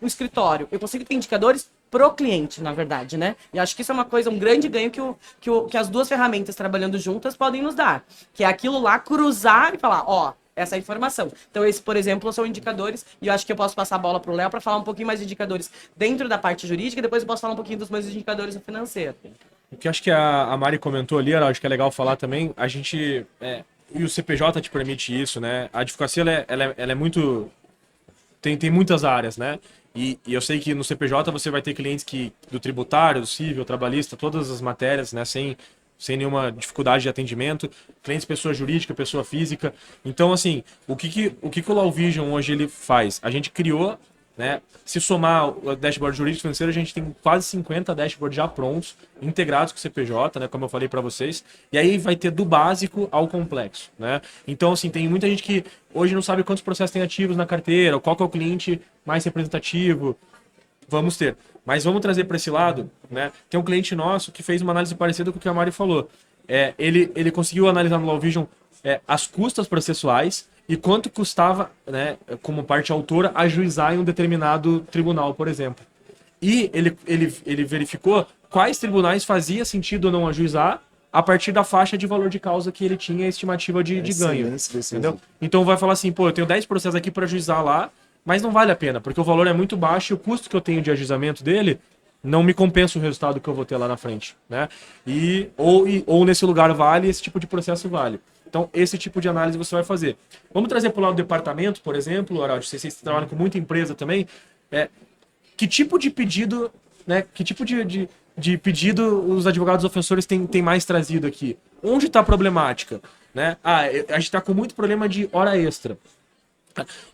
o escritório. Eu consigo ter indicadores pro cliente, na verdade, né? E acho que isso é uma coisa, um grande ganho que as duas ferramentas trabalhando juntas podem nos dar. Que é aquilo lá, cruzar e falar, ó, essa é a informação. Então, esse, por exemplo, são indicadores, e eu acho que eu posso passar a bola pro Léo para falar um pouquinho mais de indicadores dentro da parte jurídica, e depois eu posso falar um pouquinho dos meus indicadores financeiros. O que acho que a Mari comentou ali, acho que é legal falar também, a gente... e o CPJ te permite isso, né? A advocacia, ela é muito... Tem muitas áreas, né? E eu sei que no CPJ você vai ter clientes do tributário, do civil, trabalhista, todas as matérias, né? Sem nenhuma dificuldade de atendimento. Clientes pessoa jurídica, pessoa física. Então, assim, o que o Law Vision hoje ele faz? A gente criou, né? Se somar o dashboard jurídico financeiro, a gente tem quase 50 dashboards já prontos, integrados com o CPJ, né? Como eu falei para vocês. E aí vai ter do básico ao complexo, né? Então, assim, tem muita gente que hoje não sabe quantos processos tem ativos na carteira, qual que é o cliente mais representativo. Vamos ter. Mas vamos trazer para esse lado, né? Tem um cliente nosso que fez uma análise parecida com o que a Mari falou. Ele conseguiu analisar no Law Vision as custas processuais e quanto custava, né, como parte autora, ajuizar em um determinado tribunal, por exemplo. E ele verificou quais tribunais fazia sentido ou não ajuizar a partir da faixa de valor de causa que ele tinha estimativa de ganho. Entendeu? Então vai falar assim, pô, eu tenho 10 processos aqui para ajuizar lá, mas não vale a pena, porque o valor é muito baixo e o custo que eu tenho de ajuizamento dele não me compensa o resultado que eu vou ter lá na frente, né? Ou nesse lugar vale, esse tipo de processo vale. Então Então, esse tipo de análise você vai fazer. Vamos trazer para o lado do departamento, por exemplo, Araldo, vocês trabalham com muita empresa também. Que tipo de pedido, né? Que tipo de pedido os advogados ofensores têm mais trazido aqui? Onde está a problemática? Né? A gente está com muito problema de hora extra.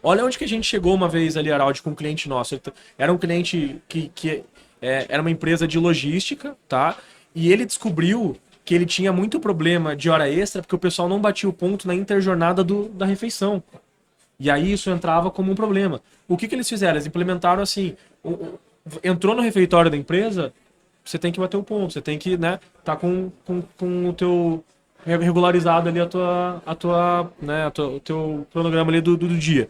Olha onde que a gente chegou uma vez ali, Araldo, com um cliente nosso. Era um cliente que era uma empresa de logística, tá? E ele descobriu que ele tinha muito problema de hora extra porque o pessoal não batia o ponto na interjornada da refeição. E aí isso entrava como um problema. O que eles fizeram? Eles implementaram assim, entrou no refeitório da empresa, você tem que bater o ponto, você tem que, né, tá com o teu regularizado ali o teu cronograma ali do dia.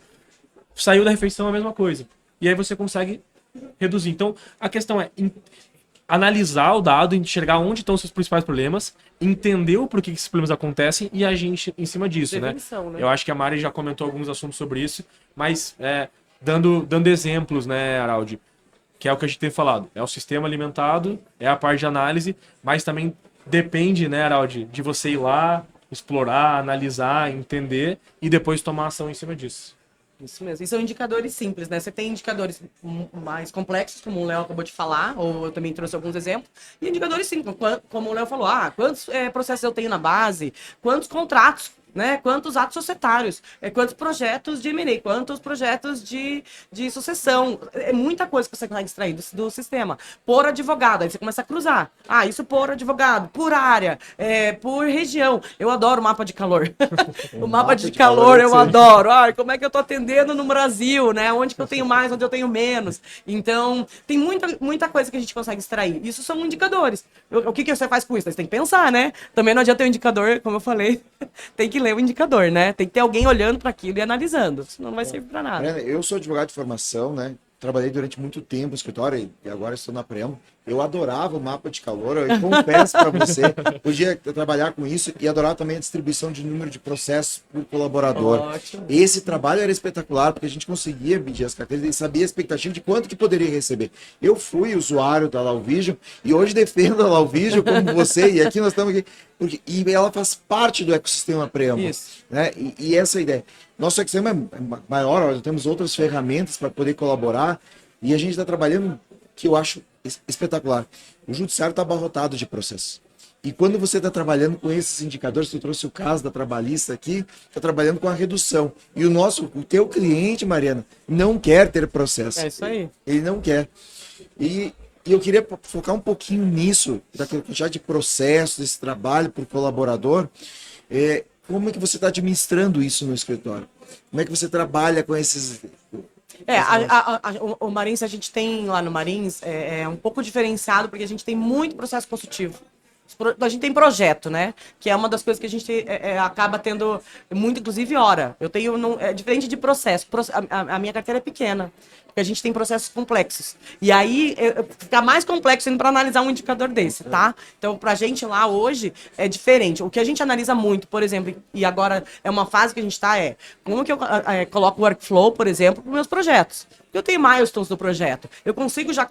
Saiu da refeição a mesma coisa. E aí você consegue reduzir. Então, a questão é analisar o dado, enxergar onde estão os seus principais problemas, entender o porquê que esses problemas acontecem e agir em cima disso, né? Eu acho que a Mari já comentou alguns assuntos sobre isso, mas dando exemplos, né, Araldi, que é o que a gente tem falado. É o sistema alimentado, é a parte de análise, mas também depende, né, Araldi, de você ir lá, explorar, analisar, entender e depois tomar ação em cima disso. Isso mesmo. E são indicadores simples, né? Você tem indicadores mais complexos, como o Léo acabou de falar, ou eu também trouxe alguns exemplos, e indicadores simples, como o Léo falou, quantos processos eu tenho na base, quantos contratos, né? Quantos atos societários, quantos projetos de M&A, quantos projetos de sucessão. É muita coisa que você consegue extrair do sistema. Por advogado, aí você começa a cruzar. Isso por advogado, por área, por região. Eu adoro o mapa de calor. O mapa de calor eu adoro. Como é que eu tô atendendo no Brasil, né? Onde que eu tenho mais, onde eu tenho menos. Então, tem muita coisa que a gente consegue extrair. Isso são indicadores. O que você faz com isso? Você tem que pensar, né? Também não adianta ter um indicador, como eu falei, tem que ler o indicador, né? Tem que ter alguém olhando para aquilo e analisando, senão não vai servir para nada. Eu sou advogado de formação, né? Trabalhei durante muito tempo no escritório e agora estou na Preambo. Eu adorava o mapa de calor, eu confesso para você, podia trabalhar com isso e adorava também a distribuição de número de processos por colaborador. Ótimo. Esse trabalho era espetacular, porque a gente conseguia medir as carteiras e sabia a expectativa de quanto que poderia receber. Eu fui usuário da Lauvision e hoje defendo a Lauvision como você, e aqui nós estamos aqui, e ela faz parte do ecossistema Preambo. Isso. Né? E essa é a ideia. Nosso ecossistema é maior, nós temos outras ferramentas para poder colaborar, e a gente está trabalhando, que eu acho espetacular. O judiciário está abarrotado de processos. E quando você está trabalhando com esses indicadores, você trouxe o caso da trabalhista aqui, está trabalhando com a redução. E o teu cliente, Mariana, não quer ter processo. É isso aí. Ele não quer. E eu queria focar um pouquinho nisso, daquele já de processo, desse trabalho por colaborador. Como é que você está administrando isso no escritório? Como é que você trabalha com esses... O Marins, a gente tem lá no Marins, é um pouco diferenciado, porque a gente tem muito processo consultivo. A gente tem projeto, né? Que é uma das coisas que a gente acaba tendo muito, inclusive, hora. Eu tenho, diferente de processo. A minha carteira é pequena, porque a gente tem processos complexos. E aí, fica mais complexo ainda para analisar um indicador desse, tá? Então, pra gente lá hoje, é diferente. O que a gente analisa muito, por exemplo, e agora é uma fase que a gente tá, como que eu coloco o workflow, por exemplo, para meus projetos. Eu tenho milestones do projeto. Eu consigo já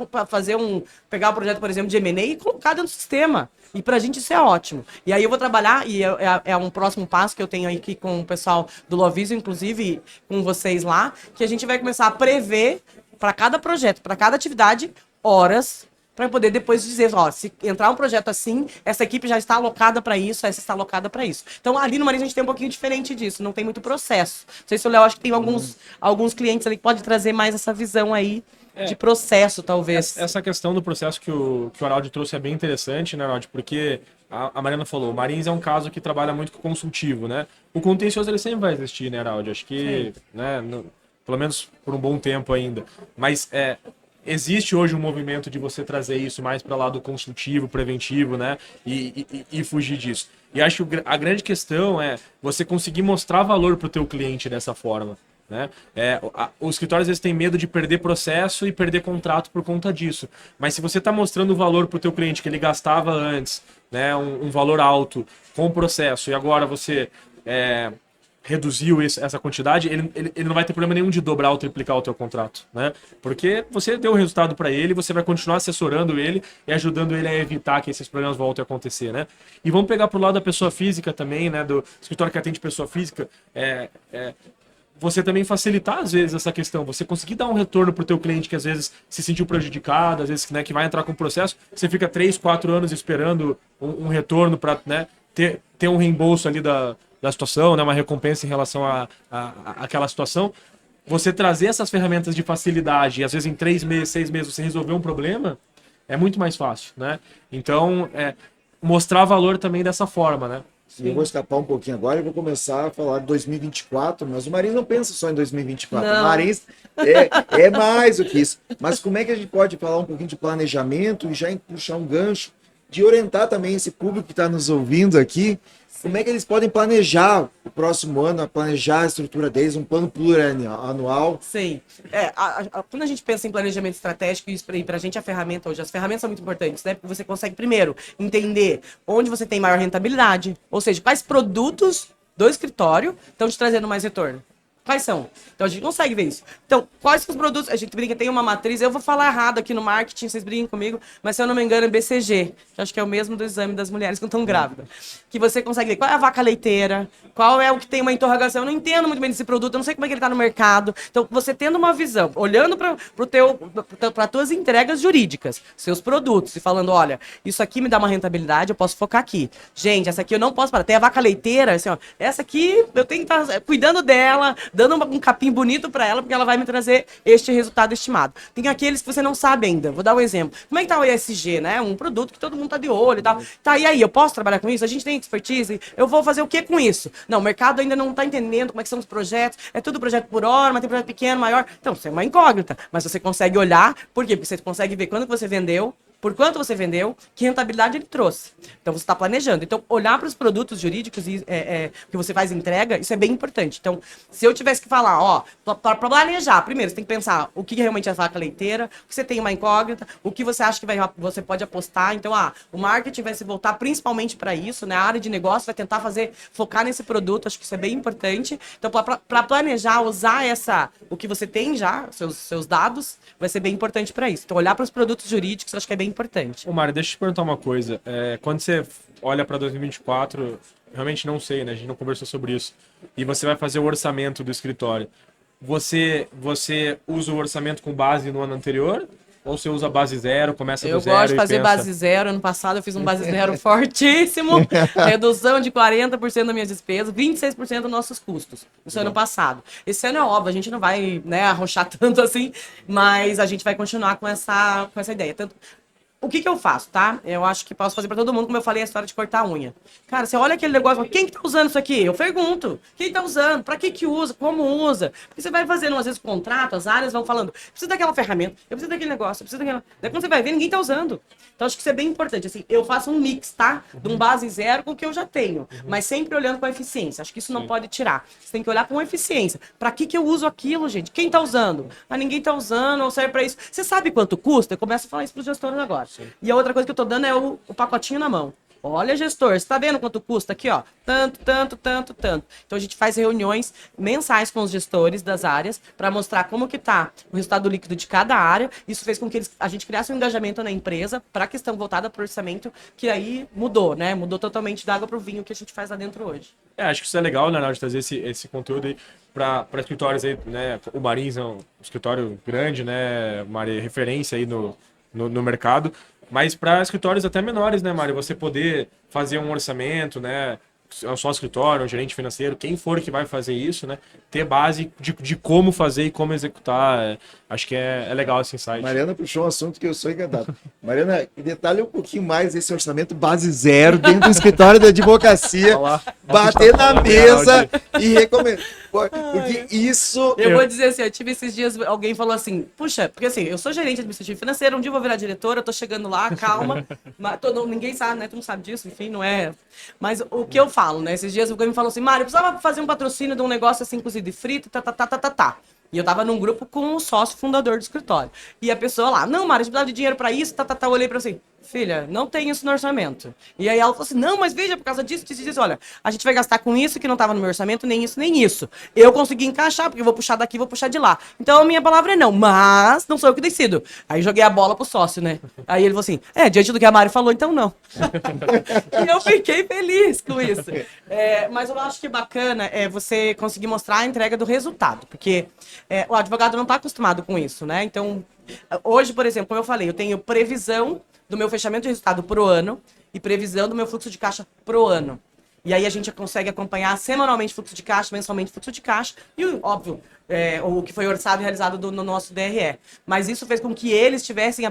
pegar o projeto, por exemplo, de M&A e colocar dentro do sistema. E pra gente isso é ótimo. E aí eu vou trabalhar, e é um próximo passo que eu tenho aqui com o pessoal do Loviso, inclusive com vocês lá, que a gente vai começar a prever para cada projeto, para cada atividade, horas, para poder depois dizer, se entrar um projeto assim, essa equipe já está alocada para isso, essa está alocada para isso. Então, ali no Marins a gente tem um pouquinho diferente disso, não tem muito processo. Não sei se o Léo, acho que tem alguns clientes ali que pode trazer mais essa visão aí de processo, talvez. Essa questão do processo que o Araldi trouxe é bem interessante, né, Araldi? Porque a Mariana falou, o Marins é um caso que trabalha muito com consultivo, né? O contencioso ele sempre vai existir, né, Araldi? Acho que, né, pelo menos por um bom tempo ainda. Mas existe hoje um movimento de você trazer isso mais para o lado consultivo, preventivo, né? E fugir disso. E acho que a grande questão é você conseguir mostrar valor para o teu cliente dessa forma. Né? Os escritórios às vezes têm medo de perder processo e perder contrato por conta disso. Mas se você está mostrando o valor para o teu cliente que ele gastava antes, né, um valor alto com o processo, e agora você reduziu essa quantidade, ele não vai ter problema nenhum de dobrar ou triplicar o teu contrato, né? Porque você deu o resultado para ele, você vai continuar assessorando ele e ajudando ele a evitar que esses problemas voltem a acontecer, né? E vamos pegar pro lado da pessoa física também, né? Do escritório que atende pessoa física, você também facilitar, às vezes, essa questão. Você conseguir dar um retorno pro teu cliente que, às vezes, se sentiu prejudicado, às vezes, né, que vai entrar com o processo. Você fica 3, 4 anos esperando um retorno para, né, ter um reembolso ali da situação, né, uma recompensa em relação a aquela situação. Você trazer essas ferramentas de facilidade e, às vezes, em 3 meses, 6 meses, você resolver um problema, é muito mais fácil, né? Então, mostrar valor também dessa forma, né? E eu vou escapar um pouquinho agora e vou começar a falar de 2024, mas o Marins não pensa só em 2024. Não. O Marins é mais do que isso. Mas como é que a gente pode falar um pouquinho de planejamento e já puxar um gancho de orientar também esse público que está nos ouvindo aqui? Como é que eles podem planejar o próximo ano, planejar a estrutura deles, um plano plurianual? Sim. Quando a gente pensa em planejamento estratégico, isso para a gente a ferramenta hoje, as ferramentas são muito importantes, né? Porque você consegue, primeiro, entender onde você tem maior rentabilidade, ou seja, quais produtos do escritório estão te trazendo mais retorno. Quais são? Então a gente consegue ver isso. Então, quais são os produtos? A gente brinca, tem uma matriz, eu vou falar errado aqui no marketing, vocês briguem comigo, mas se eu não me engano é BCG, que acho que é o mesmo do exame das mulheres que estão grávidas. Que você consegue ver qual é a vaca leiteira, qual é o que tem uma interrogação. Eu não entendo muito bem desse produto, eu não sei como é que ele está no mercado. Então, você tendo uma visão, olhando para as tuas entregas jurídicas, seus produtos, e falando, olha, isso aqui me dá uma rentabilidade, eu posso focar aqui. Gente, essa aqui eu não posso parar. Tem a vaca leiteira, assim, ó, essa aqui eu tenho que estar cuidando dela, dando um capim bonito para ela, porque ela vai me trazer este resultado estimado. Tem aqueles que você não sabe ainda. Vou dar um exemplo. Como é que tá o ESG, né? Um produto que todo mundo tá de olho e tal. Tá, e aí, eu posso trabalhar com isso? A gente tem expertise? Eu vou fazer o que com isso? Não, o mercado ainda não tá entendendo como é que são os projetos. É tudo projeto por hora, mas tem projeto pequeno, maior. Então, isso é uma incógnita. Mas você consegue olhar. Por quê? Porque você consegue ver quando você vendeu, por quanto você vendeu, que rentabilidade ele trouxe. Então, você está planejando. Então, olhar para os produtos jurídicos que você faz entrega, isso é bem importante. Então, se eu tivesse que falar, ó, para planejar, primeiro, você tem que pensar o que realmente é a vaca leiteira, o que você tem uma incógnita, o que você acha que você pode apostar. Então, o marketing vai se voltar principalmente para isso, né? A área de negócio vai tentar focar nesse produto, acho que isso é bem importante. Então, para planejar, usar o que você tem já, seus dados, vai ser bem importante para isso. Então, olhar para os produtos jurídicos, acho que é bem importante. Ô, Mário, deixa eu te perguntar uma coisa. Quando você olha para 2024, realmente não sei, né? A gente não conversou sobre isso. E você vai fazer o orçamento do escritório. Você usa o orçamento com base no ano anterior? Ou você usa base zero, começa do zero? Eu gosto de fazer base zero. Ano passado eu fiz um base zero fortíssimo. Redução de 40% das minhas despesas, 26% dos nossos custos. Isso ano passado. Esse ano é óbvio, a gente não vai, né, arrochar tanto assim, mas a gente vai continuar com essa ideia. O que eu faço, tá? Eu acho que posso fazer pra todo mundo, como eu falei, a história de cortar a unha. Cara, você olha aquele negócio, quem que tá usando isso aqui? Eu pergunto. Quem tá usando? Pra que usa? Como usa? Porque você vai fazendo, às vezes, contrato, as áreas vão falando, preciso daquela ferramenta, eu preciso daquele negócio, eu preciso daquela... Daí quando você vai ver, ninguém tá usando. Então, acho que isso é bem importante. Assim, eu faço um mix, tá? De um base zero com o que eu já tenho. Mas sempre olhando com a eficiência. Acho que isso não pode tirar. Você tem que olhar com eficiência. Pra que eu uso aquilo, gente? Quem tá usando? Ninguém tá usando, ou serve pra isso. Você sabe quanto custa? Eu começo a falar isso pros gestores agora. E a outra coisa que eu tô dando é o pacotinho na mão. Olha, gestor, você tá vendo quanto custa aqui, ó? Tanto. Então a gente faz reuniões mensais com os gestores das áreas para mostrar como que tá o resultado líquido de cada área. Isso fez com que a gente criasse um engajamento na empresa para a questão voltada para o orçamento, que aí mudou, né? Mudou totalmente da água pro vinho que a gente faz lá dentro hoje. Acho que isso é legal, né, de trazer esse conteúdo aí para escritórios aí, né? O Marins é um escritório grande, né? Uma referência aí no mercado. Mas para escritórios até menores, né, Mário? Você poder fazer um orçamento, né? Só escritório, um gerente financeiro, quem for que vai fazer isso, né? Ter base de como fazer e como executar. Acho que é legal esse insight. Mariana puxou um assunto que eu sou encantado. Mariana, detalhe um pouquinho mais esse orçamento base zero dentro do escritório da advocacia. Bater na mesa e recomendar. Porque isso... Eu vou dizer assim, eu tive esses dias, alguém falou assim, puxa, porque assim, eu sou gerente administrativo financeiro, um dia eu vou virar diretora, eu tô chegando lá, calma, mas ninguém sabe, né, tu não sabe disso, enfim, não é... Mas o que eu falo, né, esses dias alguém me falou assim, Mário, eu precisava fazer um patrocínio de um negócio assim, cozido e frito, tá. E eu tava num grupo com o sócio fundador do escritório. E a pessoa lá, não, Mari, a gente precisa de dinheiro pra isso, eu olhei pra assim, filha, não tem isso no orçamento. E aí ela falou assim, não, mas veja, por causa disso, disso, olha, a gente vai gastar com isso que não tava no meu orçamento, nem isso, nem isso. Eu consegui encaixar, porque eu vou puxar daqui, vou puxar de lá. Então a minha palavra é não, mas não sou eu que decido. Aí joguei a bola pro sócio, né? Aí ele falou assim, diante do que a Mari falou, então não. E eu fiquei feliz com isso. Mas eu acho que bacana é você conseguir mostrar a entrega do resultado, porque o advogado não está acostumado com isso, né? Então, hoje, por exemplo, como eu falei, eu tenho previsão do meu fechamento de resultado pro ano e previsão do meu fluxo de caixa pro ano. E aí a gente consegue acompanhar semanalmente fluxo de caixa, mensalmente fluxo de caixa e, óbvio, o que foi orçado e realizado no nosso DRE. Mas isso fez com que eles tivessem...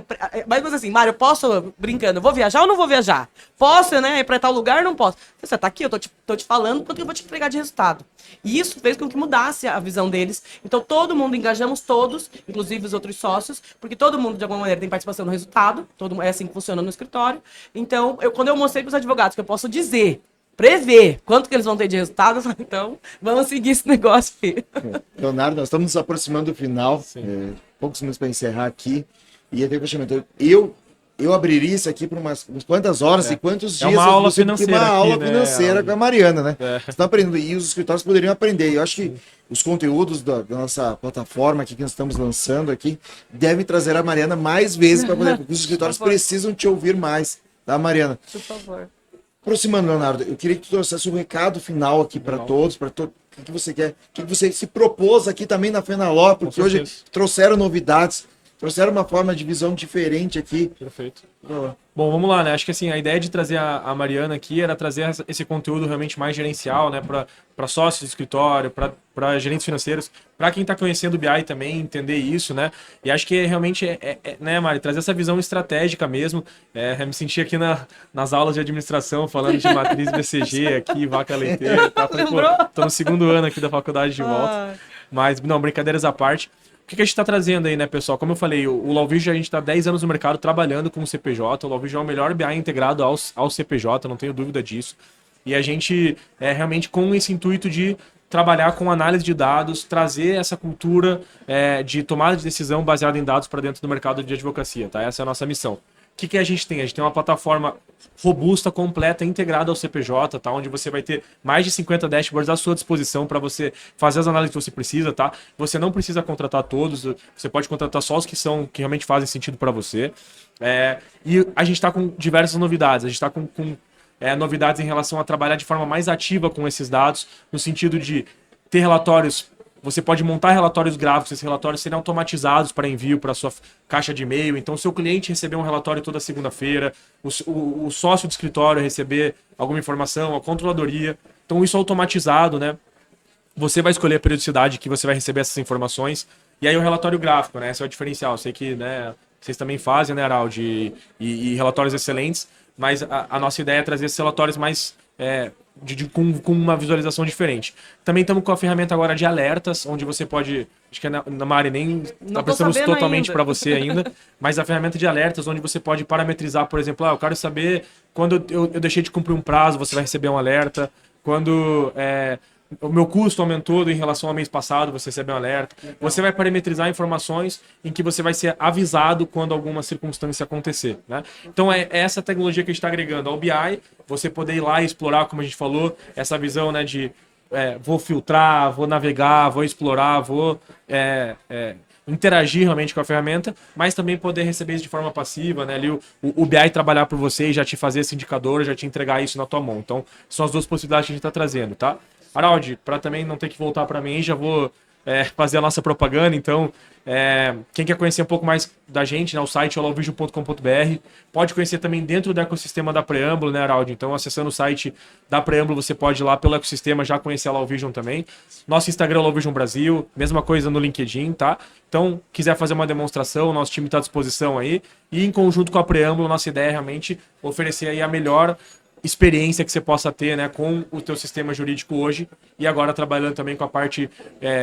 Mas assim, Mário, eu posso, brincando, eu vou viajar ou não vou viajar? Posso, né? Ir pra tal lugar, não posso. Você tá aqui, eu tô te falando quanto eu vou te entregar de resultado. E isso fez com que mudasse a visão deles. Então, todo mundo, engajamos todos, inclusive os outros sócios, porque todo mundo, de alguma maneira, tem participação no resultado. É assim que funciona no escritório. Então, quando eu mostrei pros advogados que eu posso dizer, prever quanto que eles vão ter de resultado, eu falei, então, vamos seguir esse negócio aí. Leonardo, nós estamos nos aproximando do final, poucos minutos para encerrar aqui, e até o fechamento. Eu abriria isso aqui por umas quantas horas e quantos dias. Uma aula você financeira uma aula aqui, financeira né? Com a Mariana, né? Você está aprendendo, e os escritórios poderiam aprender. Eu acho que os conteúdos da nossa plataforma aqui que nós estamos lançando aqui devem trazer a Mariana mais vezes para poder, porque os escritórios precisam te ouvir mais, tá, Mariana? Por favor. Aproximando, Leonardo, eu queria que tu trouxesse um recado final aqui para todos, para todo. O que você quer, o que você se propôs aqui também na Fenaló, porque hoje trouxeram novidades, trouxeram uma forma de visão diferente aqui. Perfeito. Bom, vamos lá, né? Acho que assim, a ideia de trazer a Mariana aqui era trazer esse conteúdo realmente mais gerencial, né? Para sócios de escritório, para gerentes financeiros, para quem está conhecendo o BI também, entender isso, né? E acho que realmente né, Mari, trazer essa visão estratégica mesmo. Me senti aqui nas aulas de administração, falando de matriz BCG aqui, vaca leiteira, tá? Falei, tô no segundo ano aqui da faculdade de volta. Mas, não, brincadeiras à parte. O que a gente está trazendo aí, né, pessoal? Como eu falei, o LawVision, a gente está 10 anos no mercado trabalhando com o CPJ. O LawVision é o melhor BI integrado ao CPJ, não tenho dúvida disso. E a gente realmente com esse intuito de trabalhar com análise de dados, trazer essa cultura de tomada de decisão baseada em dados para dentro do mercado de advocacia, tá? Essa é a nossa missão. O que a gente tem? A gente tem uma plataforma robusta, completa, integrada ao CPJ, tá? Onde você vai ter mais de 50 dashboards à sua disposição para você fazer as análises que você precisa, tá? Você não precisa contratar todos, você pode contratar só os que realmente fazem sentido para você. E a gente está com diversas novidades, a gente está com novidades em relação a trabalhar de forma mais ativa com esses dados, no sentido de ter relatórios. Você pode montar relatórios gráficos, esses relatórios serem automatizados para envio para a sua caixa de e-mail. Então, se o cliente receber um relatório toda segunda-feira, o sócio do escritório receber alguma informação, a controladoria. Então, isso automatizado, né? Você vai escolher a periodicidade que você vai receber essas informações. E aí, o relatório gráfico, né? Esse é o diferencial. Eu sei que, né, vocês também fazem, né, Araldi? E relatórios excelentes. Mas a nossa ideia é trazer esses relatórios mais... com uma visualização diferente. Também estamos com a ferramenta agora de alertas, onde você pode... Acho que na Mari nem apresentamos totalmente para você ainda, mas a ferramenta de alertas, onde você pode parametrizar, por exemplo, eu quero saber quando eu deixei de cumprir um prazo, você vai receber um alerta. Quando o meu custo aumentou em relação ao mês passado, você recebe um alerta. Você vai parametrizar informações em que você vai ser avisado quando alguma circunstância acontecer, né? Então é essa tecnologia que a gente está agregando ao BI, você poder ir lá e explorar, como a gente falou, essa visão, né, de vou filtrar, vou navegar, vou explorar, vou interagir realmente com a ferramenta, mas também poder receber isso de forma passiva, né? Ali o BI trabalhar por você e já te fazer esse indicador, já te entregar isso na tua mão. Então são as duas possibilidades que a gente está trazendo, tá? Araldi, para também não ter que voltar para mim, já vou fazer a nossa propaganda. Então, quem quer conhecer um pouco mais da gente, né, o site é lawvision.com.br. Pode conhecer também dentro do ecossistema da Preâmbulo, né, Araldi? Então, acessando o site da Preâmbulo, você pode ir lá pelo ecossistema já conhecer a LawVision também. Nosso Instagram é LawVision Brasil, mesma coisa no LinkedIn, tá? Então, quiser fazer uma demonstração, nosso time está à disposição aí. E em conjunto com a Preâmbulo, nossa ideia é realmente oferecer aí a melhor experiência que você possa ter, né, com o teu sistema jurídico hoje e agora trabalhando também com a parte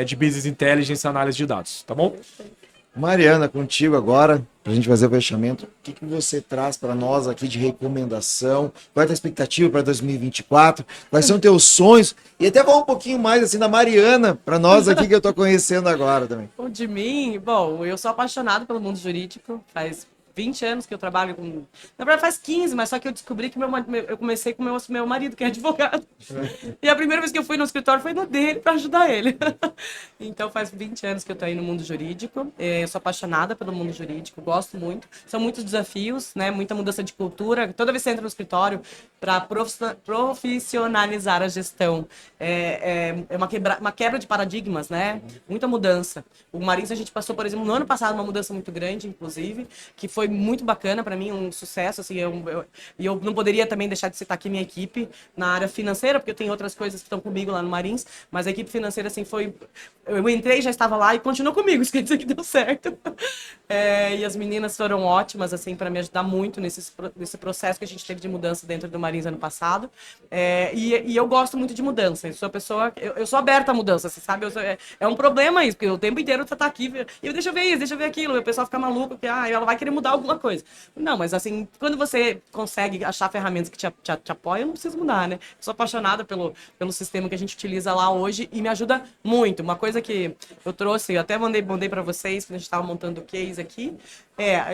de Business Intelligence e análise de dados, tá bom? Mariana, contigo agora, para a gente fazer o fechamento, o que você traz para nós aqui de recomendação? Qual é a tua expectativa para 2024? Quais são teus sonhos? E até falar um pouquinho mais assim da Mariana, para nós aqui que eu estou conhecendo agora também. O de mim, bom, eu sou apaixonada pelo mundo jurídico, faz 20 anos que eu trabalho com... Na verdade faz 15, mas só que eu descobri que eu comecei com meu marido, que é advogado. E a primeira vez que eu fui no escritório foi no dele para ajudar ele. Então faz 20 anos que eu tô aí no mundo jurídico. Eu sou apaixonada pelo mundo jurídico, gosto muito. São muitos desafios, né? Muita mudança de cultura. Toda vez que você entra no escritório para profissionalizar a gestão, é uma quebra de paradigmas, né? Muita mudança. O Marins, a gente passou, por exemplo, no ano passado, uma mudança muito grande, inclusive, que foi muito bacana para mim, um sucesso, assim, e eu não poderia também deixar de citar aqui minha equipe na área financeira, porque eu tenho outras coisas que estão comigo lá no Marins, mas a equipe financeira, assim, eu entrei, já estava lá e continuou comigo, isso quer dizer que deu certo. E as meninas foram ótimas, assim, para me ajudar muito nesse processo que a gente teve de mudança dentro do Marins ano passado. E eu gosto muito de mudança, eu sou a pessoa, eu sou aberta à mudança, você sabe? É um problema isso, porque o tempo inteiro você tá aqui, e deixa eu ver isso, deixa eu ver aquilo, e o pessoal fica maluco, porque ela vai querer mudar alguma coisa. Não, mas assim, quando você consegue achar ferramentas que te apoiam, não precisa mudar, né? Eu sou apaixonada pelo sistema que a gente utiliza lá hoje e me ajuda muito. Uma coisa que eu trouxe, eu até mandei para vocês, quando a gente estava montando o case aqui,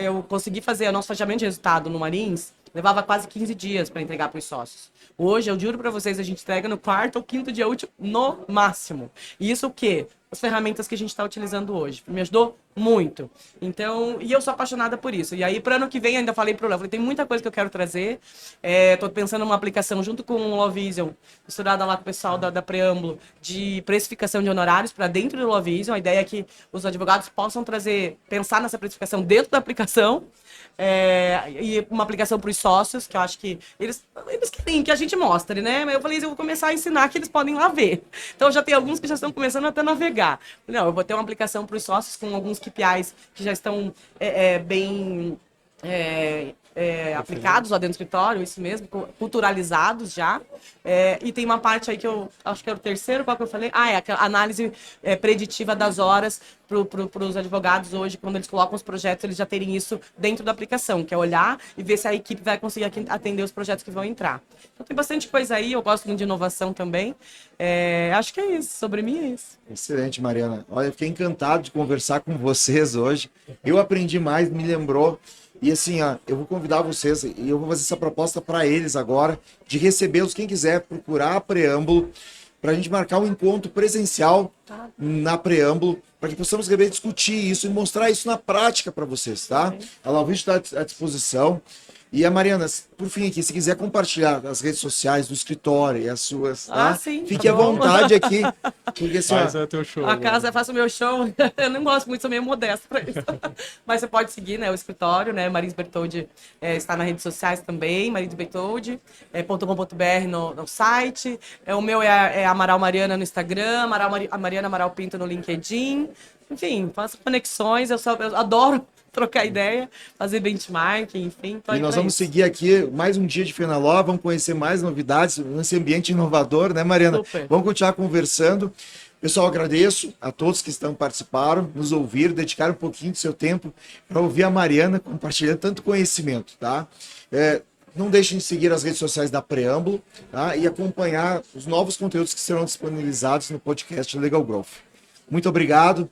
eu consegui fazer o nosso fechamento de resultado no Marins, levava quase 15 dias para entregar para os sócios. Hoje, eu juro para vocês, a gente entrega no quarto ou quinto dia útil no máximo. E isso o quê? As ferramentas que a gente está utilizando hoje. Me ajudou muito. Então, e eu sou apaixonada por isso. E aí, para ano que vem, ainda falei para o Léo, tem muita coisa que eu quero trazer. Estou pensando numa aplicação junto com o Lovision, misturada lá com o pessoal da Preâmbulo, de precificação de honorários para dentro do Lovision. A ideia é que os advogados possam pensar nessa precificação dentro da aplicação. E uma aplicação para os sócios, que eu acho que eles querem que a gente mostre, né? Eu falei, eu vou começar a ensinar que eles podem lá ver. Então já tem alguns que já estão começando até a navegar. Não, eu vou ter uma aplicação para os sócios com alguns KPIs que já estão bem aplicados lá dentro do escritório, isso mesmo, culturalizados já. E tem uma parte aí que eu acho que é o terceiro, qual que eu falei? A análise preditiva das horas para os advogados hoje, quando eles colocam os projetos, eles já terem isso dentro da aplicação, que é olhar e ver se a equipe vai conseguir atender os projetos que vão entrar. Então tem bastante coisa aí, eu gosto muito de inovação também. Acho que é isso, sobre mim é isso. Excelente, Mariana. Olha, eu fiquei encantado de conversar com vocês hoje. Eu aprendi mais, me lembrou. E assim, eu vou convidar vocês e eu vou fazer essa proposta para eles agora, de recebê-los, quem quiser procurar a Preâmbulo, para a gente marcar um encontro presencial na Preâmbulo, para que possamos discutir isso e mostrar isso na prática para vocês, tá? A Lauvídeo está à disposição. E a Mariana, por fim aqui, se quiser compartilhar as redes sociais do escritório e as suas, tá? Sim, Fique à vontade aqui. Porque, assim, teu show. A casa, faço o meu show. Eu não gosto muito, sou meio modesta para isso. Mas você pode seguir, né, o escritório, né? Marins Bertoldi está nas redes sociais também, marinsbertoldi.com.br no site. O meu é Amaral Mariana no Instagram, Mariana Amaral Pinto no LinkedIn. Enfim, faço conexões, eu adoro trocar ideia, fazer benchmark, enfim. E nós vamos seguir aqui mais um dia de Fenaló, vamos conhecer mais novidades nesse ambiente inovador, né, Mariana? Super. Vamos continuar conversando. Pessoal, agradeço a todos que participaram, nos ouviram, dedicaram um pouquinho do seu tempo para ouvir a Mariana compartilhando tanto conhecimento, tá? Não deixem de seguir as redes sociais da Preâmbulo, tá? E acompanhar os novos conteúdos que serão disponibilizados no podcast Legal Growth. Muito obrigado